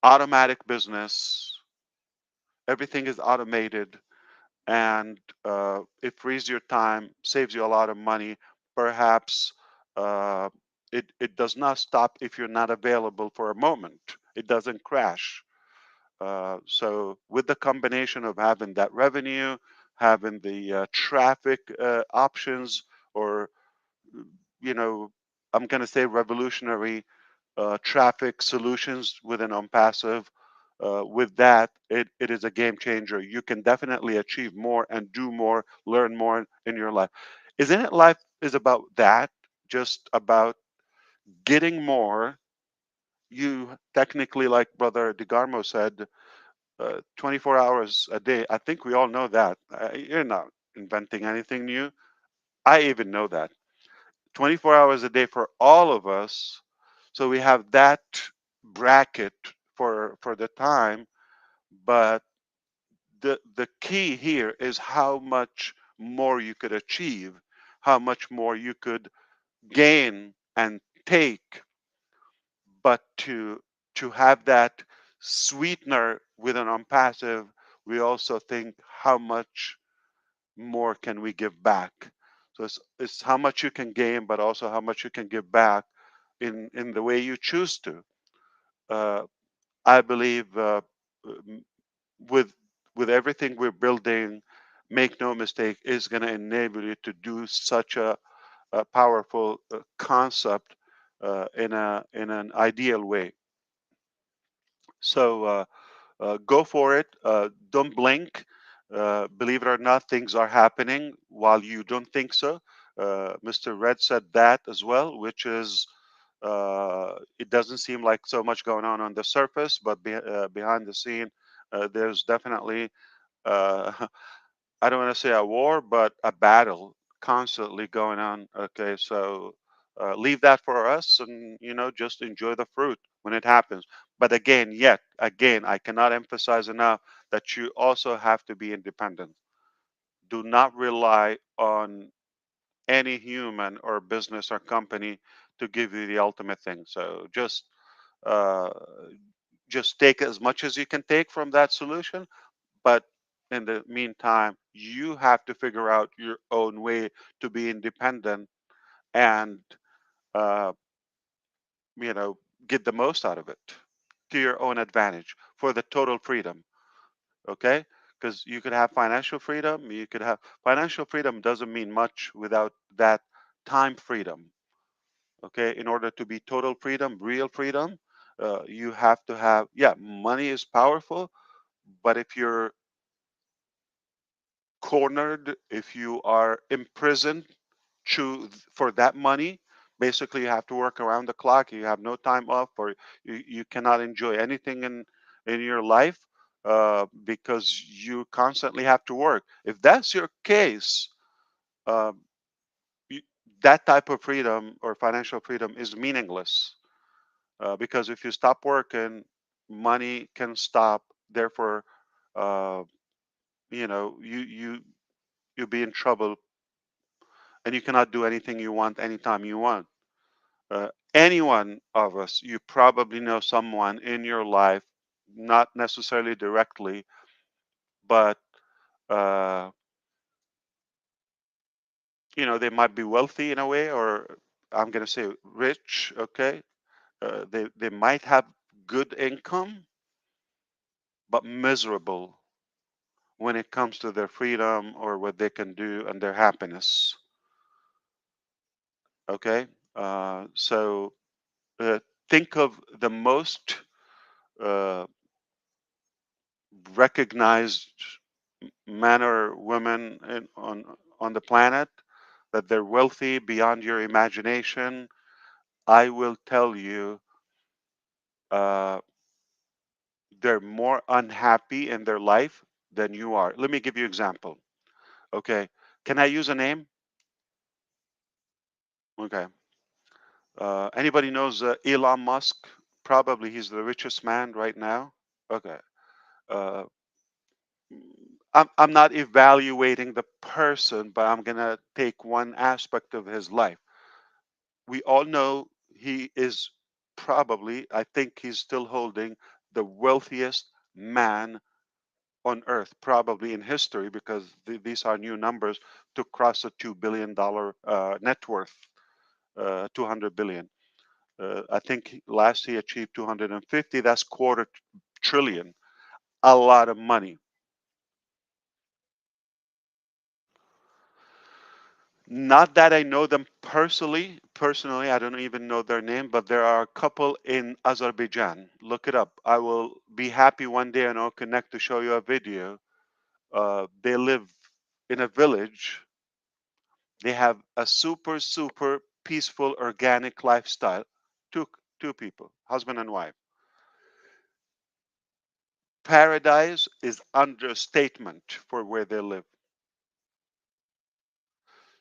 automatic business. Everything is automated, and it frees your time, saves you a lot of money. Perhaps it does not stop if you're not available for a moment. It doesn't crash. So with the combination of having that revenue, having the traffic options, or you know, I'm going to say revolutionary traffic solutions within Onpassive. With that, it is a game changer. You can definitely achieve more and do more, learn more in your life. Isn't it life is about that? Just about getting more. You technically, like Brother DeGarmo said, 24 hours a day. I think we all know that. You're not inventing anything new. I even know that. 24 hours a day for all of us. So we have that bracket for the time, but the key here is how much more you could achieve, how much more you could gain and take, but to have that sweetener with an unpassive, we also think how much more can we give back. So it's how much you can gain, but also how much you can give back in the way you choose to. uh, I believe, m- with everything we're building, make no mistake, is going to enable you to do such a powerful concept in an ideal way. So go for it. Don't blink. Believe it or not, things are happening while you don't think so. Mr. Red said that as well, which is, it doesn't seem like so much going on the surface, but behind the scene, there's definitely, uh, I don't want to say a war, but a battle constantly going on. Okay, so leave that for us, and just enjoy the fruit when it happens. But again, yet again, I cannot emphasize enough that you also have to be independent. Do not rely on any human or business or company to give you the ultimate thing. So uh, just take as much as you can take from that solution, but in the meantime, you have to figure out your own way to be independent and uh, you know get the most out of it. to your own advantage for the total freedom. Okay, because you could have financial freedom, you could have financial freedom doesn't mean much without that time freedom. Okay, in order to be total freedom, real freedom, you have to have, yeah, money is powerful, but if you're cornered, if you are imprisoned for that money, basically you have to work around the clock, you have no time off, or you cannot enjoy anything in your life, because you constantly have to work. If that's your case, uh, you, that type of freedom or financial freedom is meaningless, because if you stop working, money can stop. Therefore, uh, you'll be in trouble, and you cannot do anything you want anytime you want. Any one of us, you probably know someone in your life, not necessarily directly, but uh, they might be wealthy in a way, or I'm going to say rich. Okay, they might have good income, but miserable when it comes to their freedom or what they can do and their happiness. Okay, so uh, think of the most uh, recognized men or women on the planet, that they're wealthy beyond your imagination. I will tell you, uh, they're more unhappy in their life than you are. Let me give you an example. Okay, can I use a name? Okay. Anybody knows Elon Musk? Probably he's the richest man right now. Okay. Uh, I'm not evaluating the person, but I'm gonna take one aspect of his life. We all know he is probably, I think he's still holding the wealthiest man on earth, probably in history, because these are new numbers to cross a $2 billion net worth, 200 billion. I think last he achieved 250. That's quarter trillion, a lot of money. Not that I know them personally. Personally, I don't even know their name, but there are a couple in Azerbaijan. Look it up. I will be happy one day and I'll connect to show you a video. They live in a village. They have a super, super peaceful, organic lifestyle. Two, two people, husband and wife. Paradise is understatement for where they live.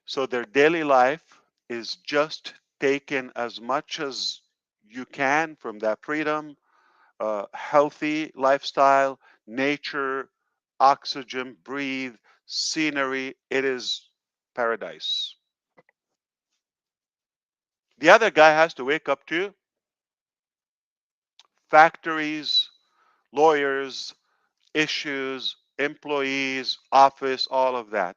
So their daily life is just taking as much as you can from that freedom, healthy lifestyle, nature, oxygen, breathe, scenery. It is paradise. The other guy has to wake up to factories, lawyers, issues, employees, office, all of that.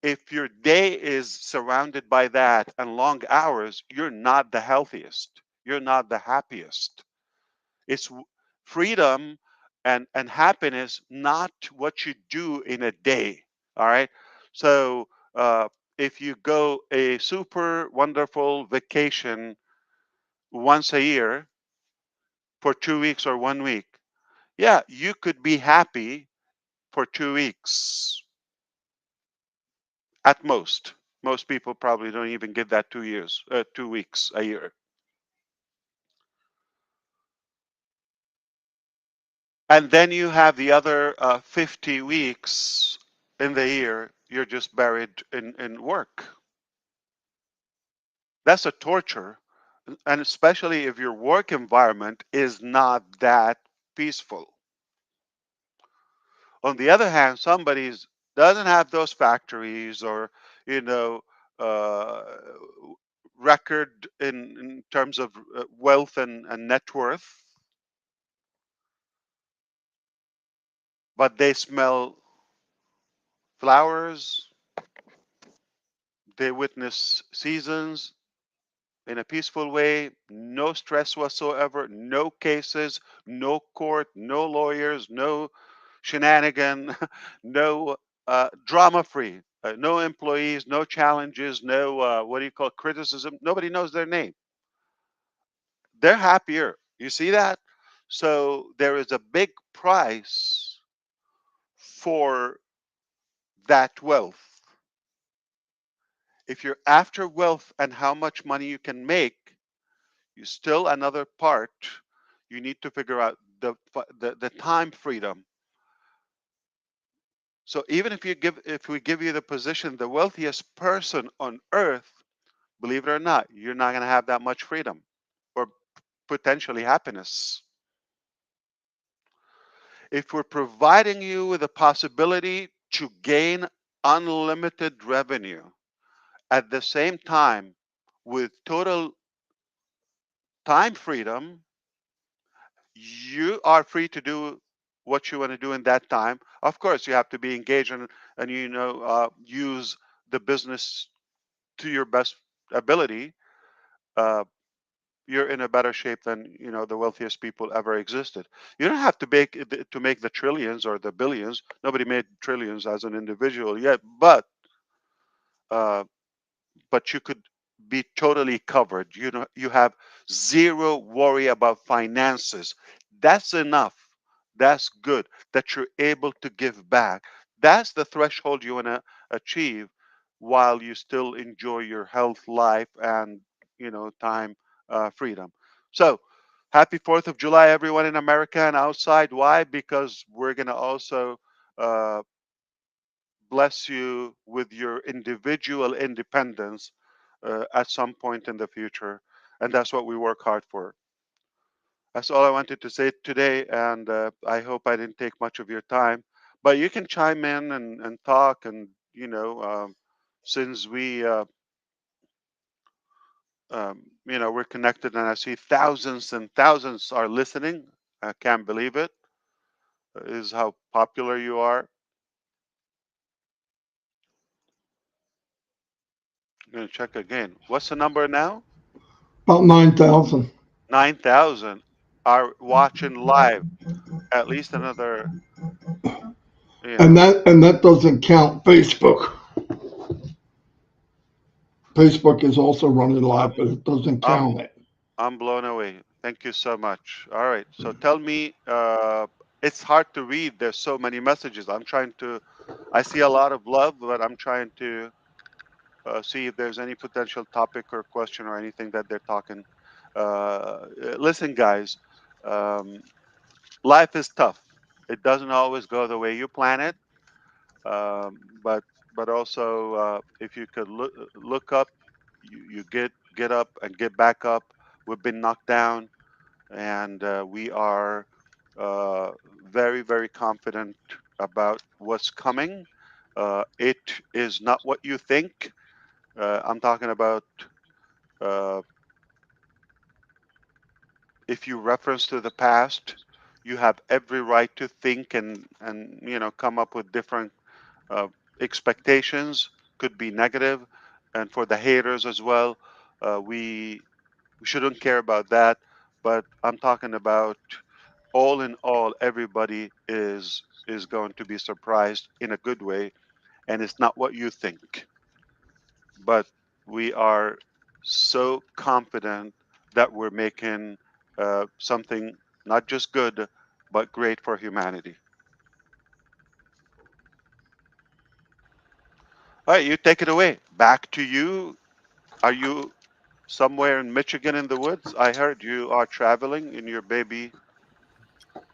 If your day is surrounded by that and long hours, you're not the healthiest. You're not the happiest. It's freedom and happiness, not what you do in a day. All right. So if you go a super wonderful vacation once a year for 2 weeks or 1 week, yeah, you could be happy for 2 weeks at most. Most people probably don't even give that 2 years, 2 weeks a year. And then you have the other 50 weeks in the year, you're just buried in work. That's a torture. And especially if your work environment is not that peaceful. On the other hand, somebody doesn't have those factories or, you know, uh, record in terms of wealth and net worth, but they smell flowers, they witness seasons, in a peaceful way, no stress whatsoever, no cases, no court, no lawyers, no shenanigan, no drama free, no employees, no challenges, no what do you call criticism. Nobody knows their name. They're happier. You see that? So there is a big price for that wealth. If you're after wealth and how much money you can make, you still another part. You need to figure out the time freedom. So even if we give you the position, the wealthiest person on earth, believe it or not, you're not going to have that much freedom or potentially happiness. If we're providing you with a possibility to gain unlimited revenue at the same time with total time freedom, you are free to do what you want to do in that time. Of course, you have to be engaged and use the business to your best ability. Uh, you're in a better shape than the wealthiest people ever existed. You don't have to make the trillions or the billions. Nobody made trillions as an individual yet, uh, but you could be totally covered. You have zero worry about finances. That's enough. That's good that you're able to give back. That's the threshold you want to achieve while you still enjoy your health, life, and time freedom. So happy 4th of July, everyone in America and outside. Why? Because we're going to also uh, bless you with your individual independence at some point in the future. And that's what we work hard for. That's all I wanted to say today. And I hope I didn't take much of your time. But you can chime in and talk. And, since we're connected and I see thousands and thousands are listening, I can't believe it, is how popular you are. I'm going to check again. What's the number now? About 9,000. 9,000 are watching live. At least another, you And know, that doesn't count Facebook. Facebook is also running live, I'm but it doesn't I'm count it. I'm blown away. Thank you so much. All right. So tell me, it's hard to read. There's so many messages. I see a lot of love, but I'm trying to see if there's any potential topic or question or anything that they're talking. Listen, guys, um, life is tough. It doesn't always go the way you plan it. um, but also if you could look up, you get up and get back up. We've been knocked down, and we are uh, very very confident about what's coming. It is not what you think. I'm talking about uh, if you reference to the past, you have every right to think and come up with different uh, expectations. Could be negative, and for the haters as well, we shouldn't care about that. But I'm talking about all in all, everybody is going to be surprised in a good way, and it's not what you think. But we are so confident that we're making something not just good but great for humanity. All right, you take it away. Back to you. Are you somewhere in Michigan in the woods? I heard you are traveling in your baby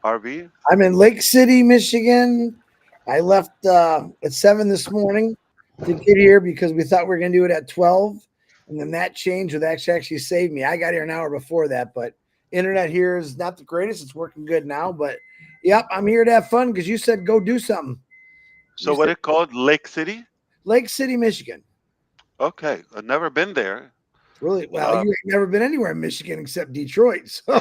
RV. I'm in Lake City, Michigan. I left at 7 this morning to get here because we thought we were going to do it at 12. And then that changed, with actually saved me. I got here an hour before that, but internet here is not the greatest. It's working good now. But yep, I'm here to have fun because you said go do something. So You what said it called? Lake City? Lake City, Michigan. Okay, I've never been there. Really? Well, Uh, you ain't never been anywhere in Michigan except Detroit. So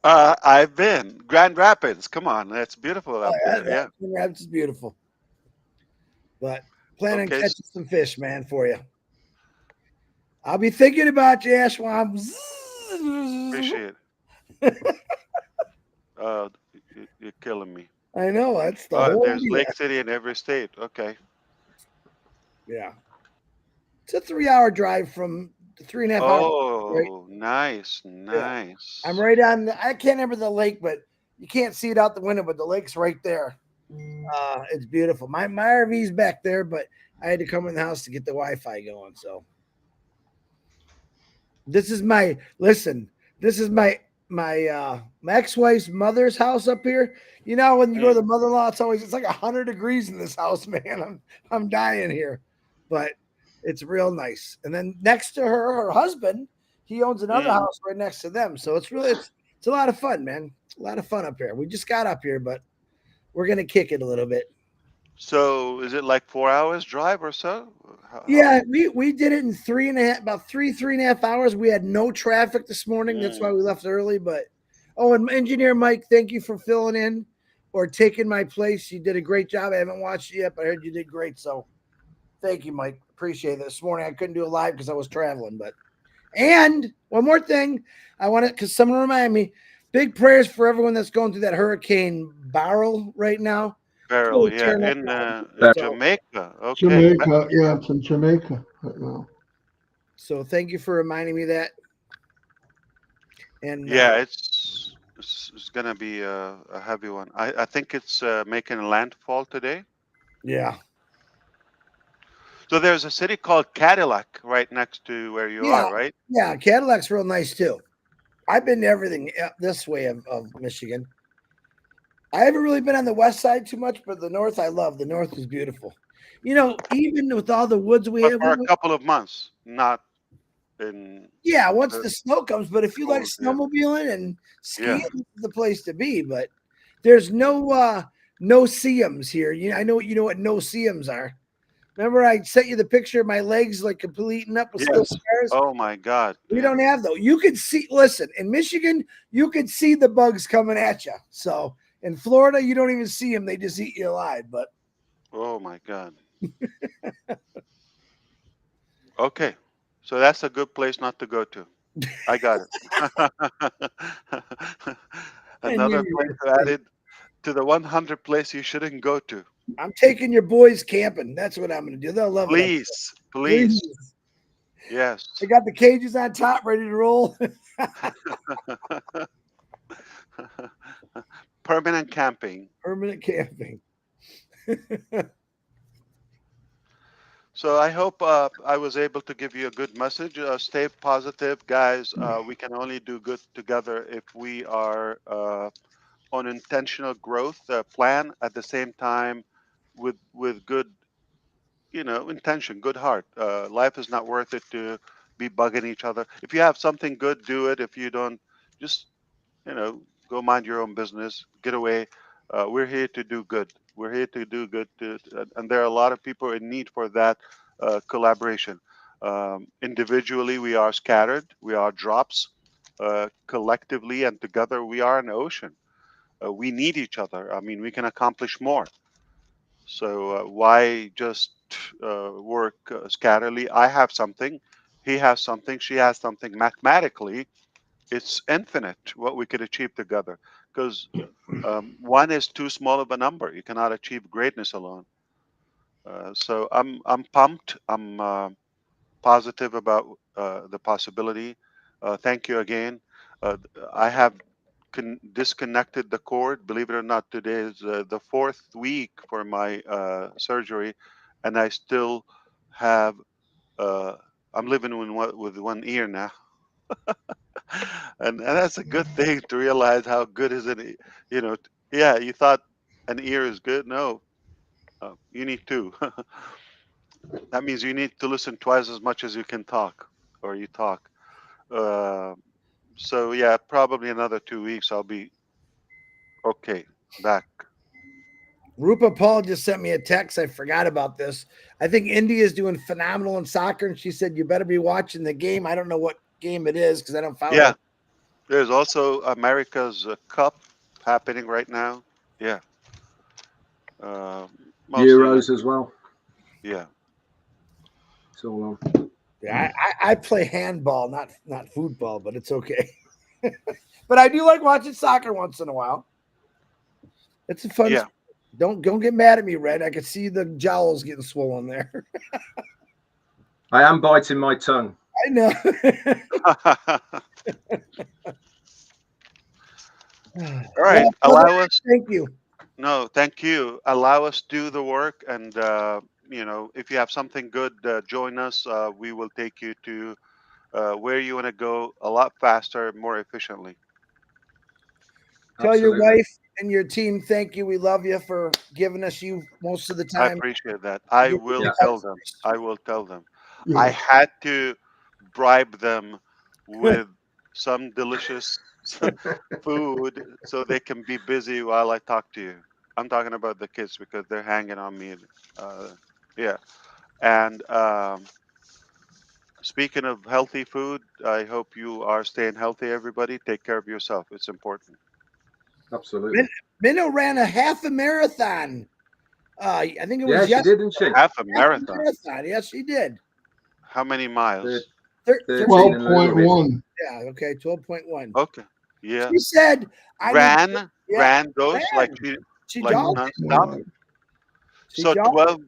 I've been Grand Rapids. Come on, that's beautiful oh, up yeah, there. Yeah. Grand Rapids is beautiful. But plan on Okay. catching some fish, man, for you. I'll be thinking about you, Ash. While I'm Appreciate it. You're killing me. I know that's the whole There's idea. Lake City in every state. Okay. Yeah, it's a 3-hour drive from 3.5 hours. Right? Oh, nice, Yeah, I'm nice. right on. I can't remember the lake, but you can't see it out the window. But the lake's right there. It's beautiful. My RV's back there, but I had to come in the house to get the Wi-Fi going. So this is my listen. This is my ex-wife's mother's house up here. You know, when you go to Mm. the mother-in-law, it's like 100 degrees in this house, man. I'm dying here, but it's real nice. And then next to her husband, he owns another Mm. house right next to them. So it's a lot of fun, man. A lot of fun up here. We just got up here, but we're gonna kick it a little bit. So is it like 4 hours drive or so? Yeah, we did it in about 3.5 hours. We had no traffic this morning. That's why Mm. we left early. But and engineer Mike, thank you for filling in or taking my place. You did a great job. I haven't watched it yet, but I heard you did great. So thank you, Mike. Appreciate it. This morning I couldn't do it live because I was traveling. And one more thing, I want to because someone reminded me. Big prayers for everyone that's going through that Hurricane Barrel right now. It's Barrel, really yeah, tearing up. in So Jamaica. Okay. Jamaica, yeah, it's in Jamaica right now. so thank you for reminding me that. And Yeah, it's gonna be a heavy one. I think it's making landfall today. yeah. So there's a city called Cadillac right next to where you Yeah, are, right? yeah, Cadillac's real nice too. I've been to everything up this way of Michigan. I haven't really been on the west side too much, but the north I love. The north is beautiful. You know, even with all the woods we But have, for a couple of months, not in yeah, once the the snow comes. But if you like cold. Yeah, snowmobiling and skiing, yeah. this is the place to be. But there's no seams here. I know you know what no seams are. Remember, I sent you the picture of my legs like completely eaten up with still Yes. scars. Oh my God. We Yeah. don't have though. You could see. Listen, in Michigan, you could see the bugs coming at you. So in Florida, you don't even see them; they just eat you alive. But Oh my God. Okay. So that's a good place not to go to. I got it. I knew Another you were place going to say. added to the 100 place you shouldn't go to. I'm taking your boys camping. That's what I'm going to do. They'll love it up there. Please, please. Please. Yes. I got the cages on top, ready to roll. Permanent camping. Permanent camping. So I hope I was able to give you a good message. Stay positive, guys. We can only do good together if we are on intentional growth plan at the same time with good, intention, good heart. Life is not worth it to be bugging each other. If you have something good, do it. If you don't, just go mind your own business, get away. We're here to do good. We're here to do good, and there are a lot of people in need for that collaboration. Individually, we are scattered, we are drops. Collectively and together, we are an ocean. We need each other. I mean, we can accomplish more. So why just work scatterly? I have something, he has something, she has something. Mathematically, it's infinite what we could achieve together because one is too small of a number. You cannot achieve greatness alone. So I'm pumped. I'm positive about the possibility. Thank you again. I have disconnected the cord. Believe it or not, today is the fourth week for my surgery, and I still have. Uh, I'm living with one ear now. And that's a good thing to realize how good is it. Yeah, you thought an ear is good. No, you need two. That means you need to listen twice as much as you can talk or you talk. Uh, so yeah, probably another 2 weeks I'll be okay back. Rupa Paul just sent me a text. I forgot about this. I think India is doing phenomenal in soccer, and she said you better be watching the game. I don't know what game it is because I don't follow Yeah, it. there's also America's Cup happening right now. Yeah, uh, mostly Euros as well. yeah. It's all on. Yeah, I play handball, not football, but it's okay. But I do like watching soccer once in a while. It's a fun. Yeah. Don't get mad at me, Red. I can see the jowls getting swollen there. I am biting my tongue. I know. All right. Well, brother, Allow us. thank you. No, thank you. Allow us do the work, and if you have something good, join us. We will take you to where you want to go a lot faster, more efficiently. Tell your Absolutely. wife and your team thank you. We love you for giving us you most of the I time. appreciate that. I will Yes. tell them. I will tell them. I Yeah. had to bribe them with some delicious food so they can be busy while I talk to you. I'm talking about the kids because they're hanging on me. Yeah. And speaking of healthy food, I hope you are staying healthy, everybody. Take care of yourself. It's important. Absolutely. Minnow ran a half a marathon. I think it Yeah, was she yesterday. did, didn't she? Half a Half a marathon. marathon. Yes, she did. How many Thir- miles? 13 and a little bit. 12.1. Yeah, okay, 12.1. Okay. Yeah. She said, I need, Ran those ran. She like jogged. nonstop. She So jogged.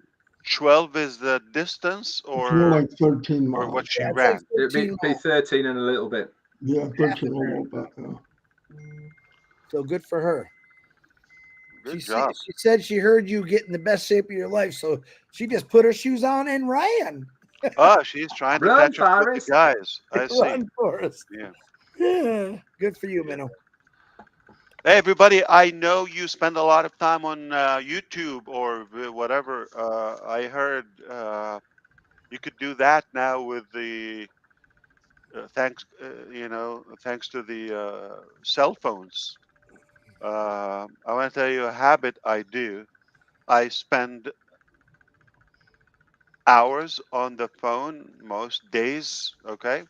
12 is the distance It's more or like 13 what miles. she Yeah, it's like ran. It'd 13 be miles. 13 and a little bit. Yeah, 13 a little bit. Yeah. So good for her. Good job. She said she heard you get in the best shape of your life, so she just put her shoes on and ran. Oh, she's trying to Run, catch up with the Paris. guys. I see. Run for us. Yeah. Yeah. Good for you, Yeah. Minnow. Hey, everybody, I know you spend a lot of time on YouTube or whatever. I heard you could do that now with the thanks to the cell phones. I want to tell you a habit I do. I spend hours on the phone most days, okay?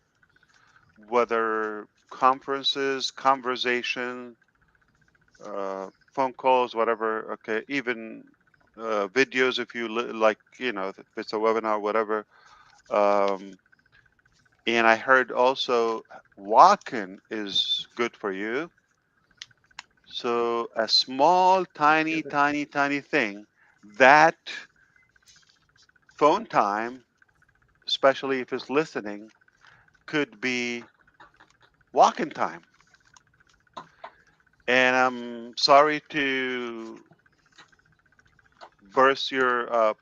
Whether conferences, conversation, phone calls, whatever, okay? Even videos if you like, if it's a webinar, whatever. Um, and I heard also walking is good for you. So a small, tiny, tiny, tiny thing that phone time, especially if it's listening, could be walking time. And I'm sorry to burst your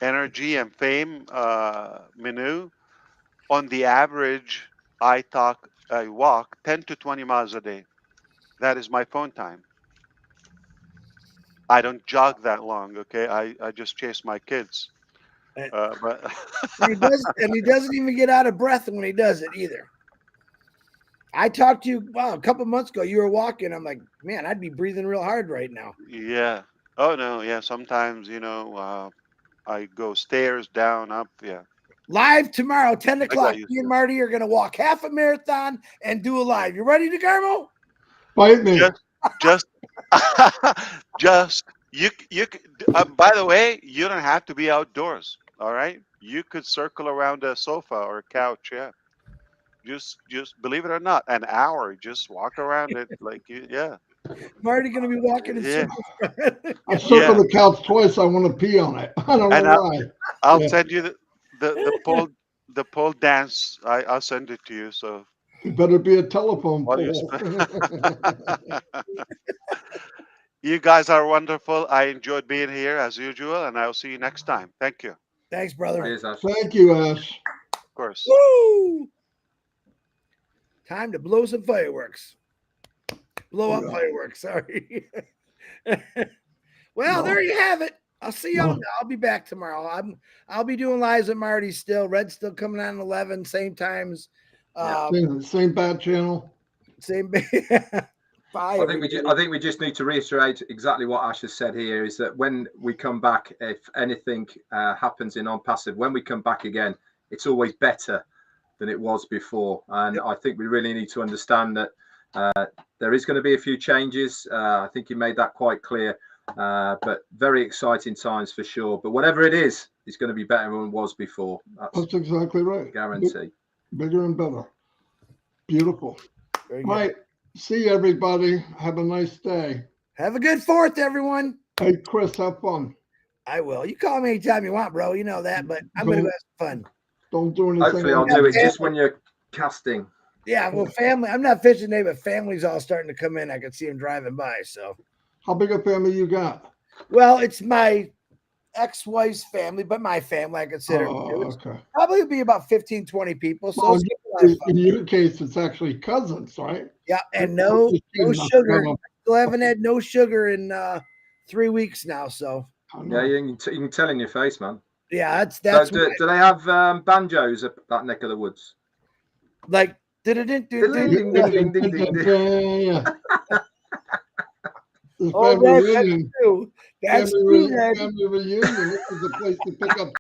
energy and fame, Minu. On the average, I walk 10 to 20 miles a day. That is my phone time. I don't jog that long, okay? I just chase my kids. And, But and he doesn't even get out of breath when he does it either. I talked to you a couple months ago. You were walking. I'm like, man, I'd be breathing real hard right now. yeah. Oh no, yeah. Sometimes, I go stairs, down, up. Yeah. Live tomorrow, 10 I got o'clock. used Me and to Marty are going to walk half a marathon and do a live. You ready to Garmo? Bite me. it. Just, just by the way, you don't have to be outdoors. All right. You could circle around a sofa or a couch. Yeah. Just believe it or not, an hour. Just walk around it yeah. Marty going to be walking in Yeah. circles. I Yeah. circled the couch twice. I want to pee on it. I don't know And why. I'll Yeah. send you the pole dance. I'll send it to you. So It better be a telephone while you pole. you guys are wonderful. I enjoyed being here as usual, and I'll see you next time. Thank you. Thanks, brother. Cheers, Ash. Thank you, Ash. Of course. Woo! Time to blow some fireworks. Blow up Yeah. fireworks. Sorry. Well, No. there you have it. I'll see you. No. I'll be back tomorrow. I'll be doing lives at Marty still. Red's still coming on 11, same times. Same bat channel. Same. Bye. I think we just need to reiterate exactly what Ash has said here, is that when we come back, if anything happens in Onpassive, when we come back again, it's always better than it was before. And I think we really need to understand that there is going to be a few changes. I think he made that quite clear. But very exciting times for sure. But whatever it is, it's going to be better than it was before. That's exactly right. Guarantee. Bigger and better. Beautiful. Very good. Right. See everybody. Have a nice day. Have a good 4th, everyone. Hey, Chris, have fun. I will. You call me anytime you want, bro. You know that, but I'm going to go have some fun. Don't do anything. Hopefully, I'll do it just when you're casting. Yeah, well, family. I'm not fishing today, but family's all starting to come in. I can see them driving by. So, How big a family you got? well, it's my ex-wife's family, but my family, I consider. Oh, It's okay. probably be about 15, 20 people. So, Well, it's gonna be a lot of fun. in your case, it's actually cousins, right? Yeah, and no sugar. Still haven't had no sugar in 3 weeks now. So, Yeah, you can tell in your face, man. yeah, that's. So do they have banjos at that neck of the woods? Like, Ding, ding, ding, ding, ding, ding, ding. Yeah. Oh, Family that's reunion. true. That's Family true, Ed. reunion. This is a place to pick up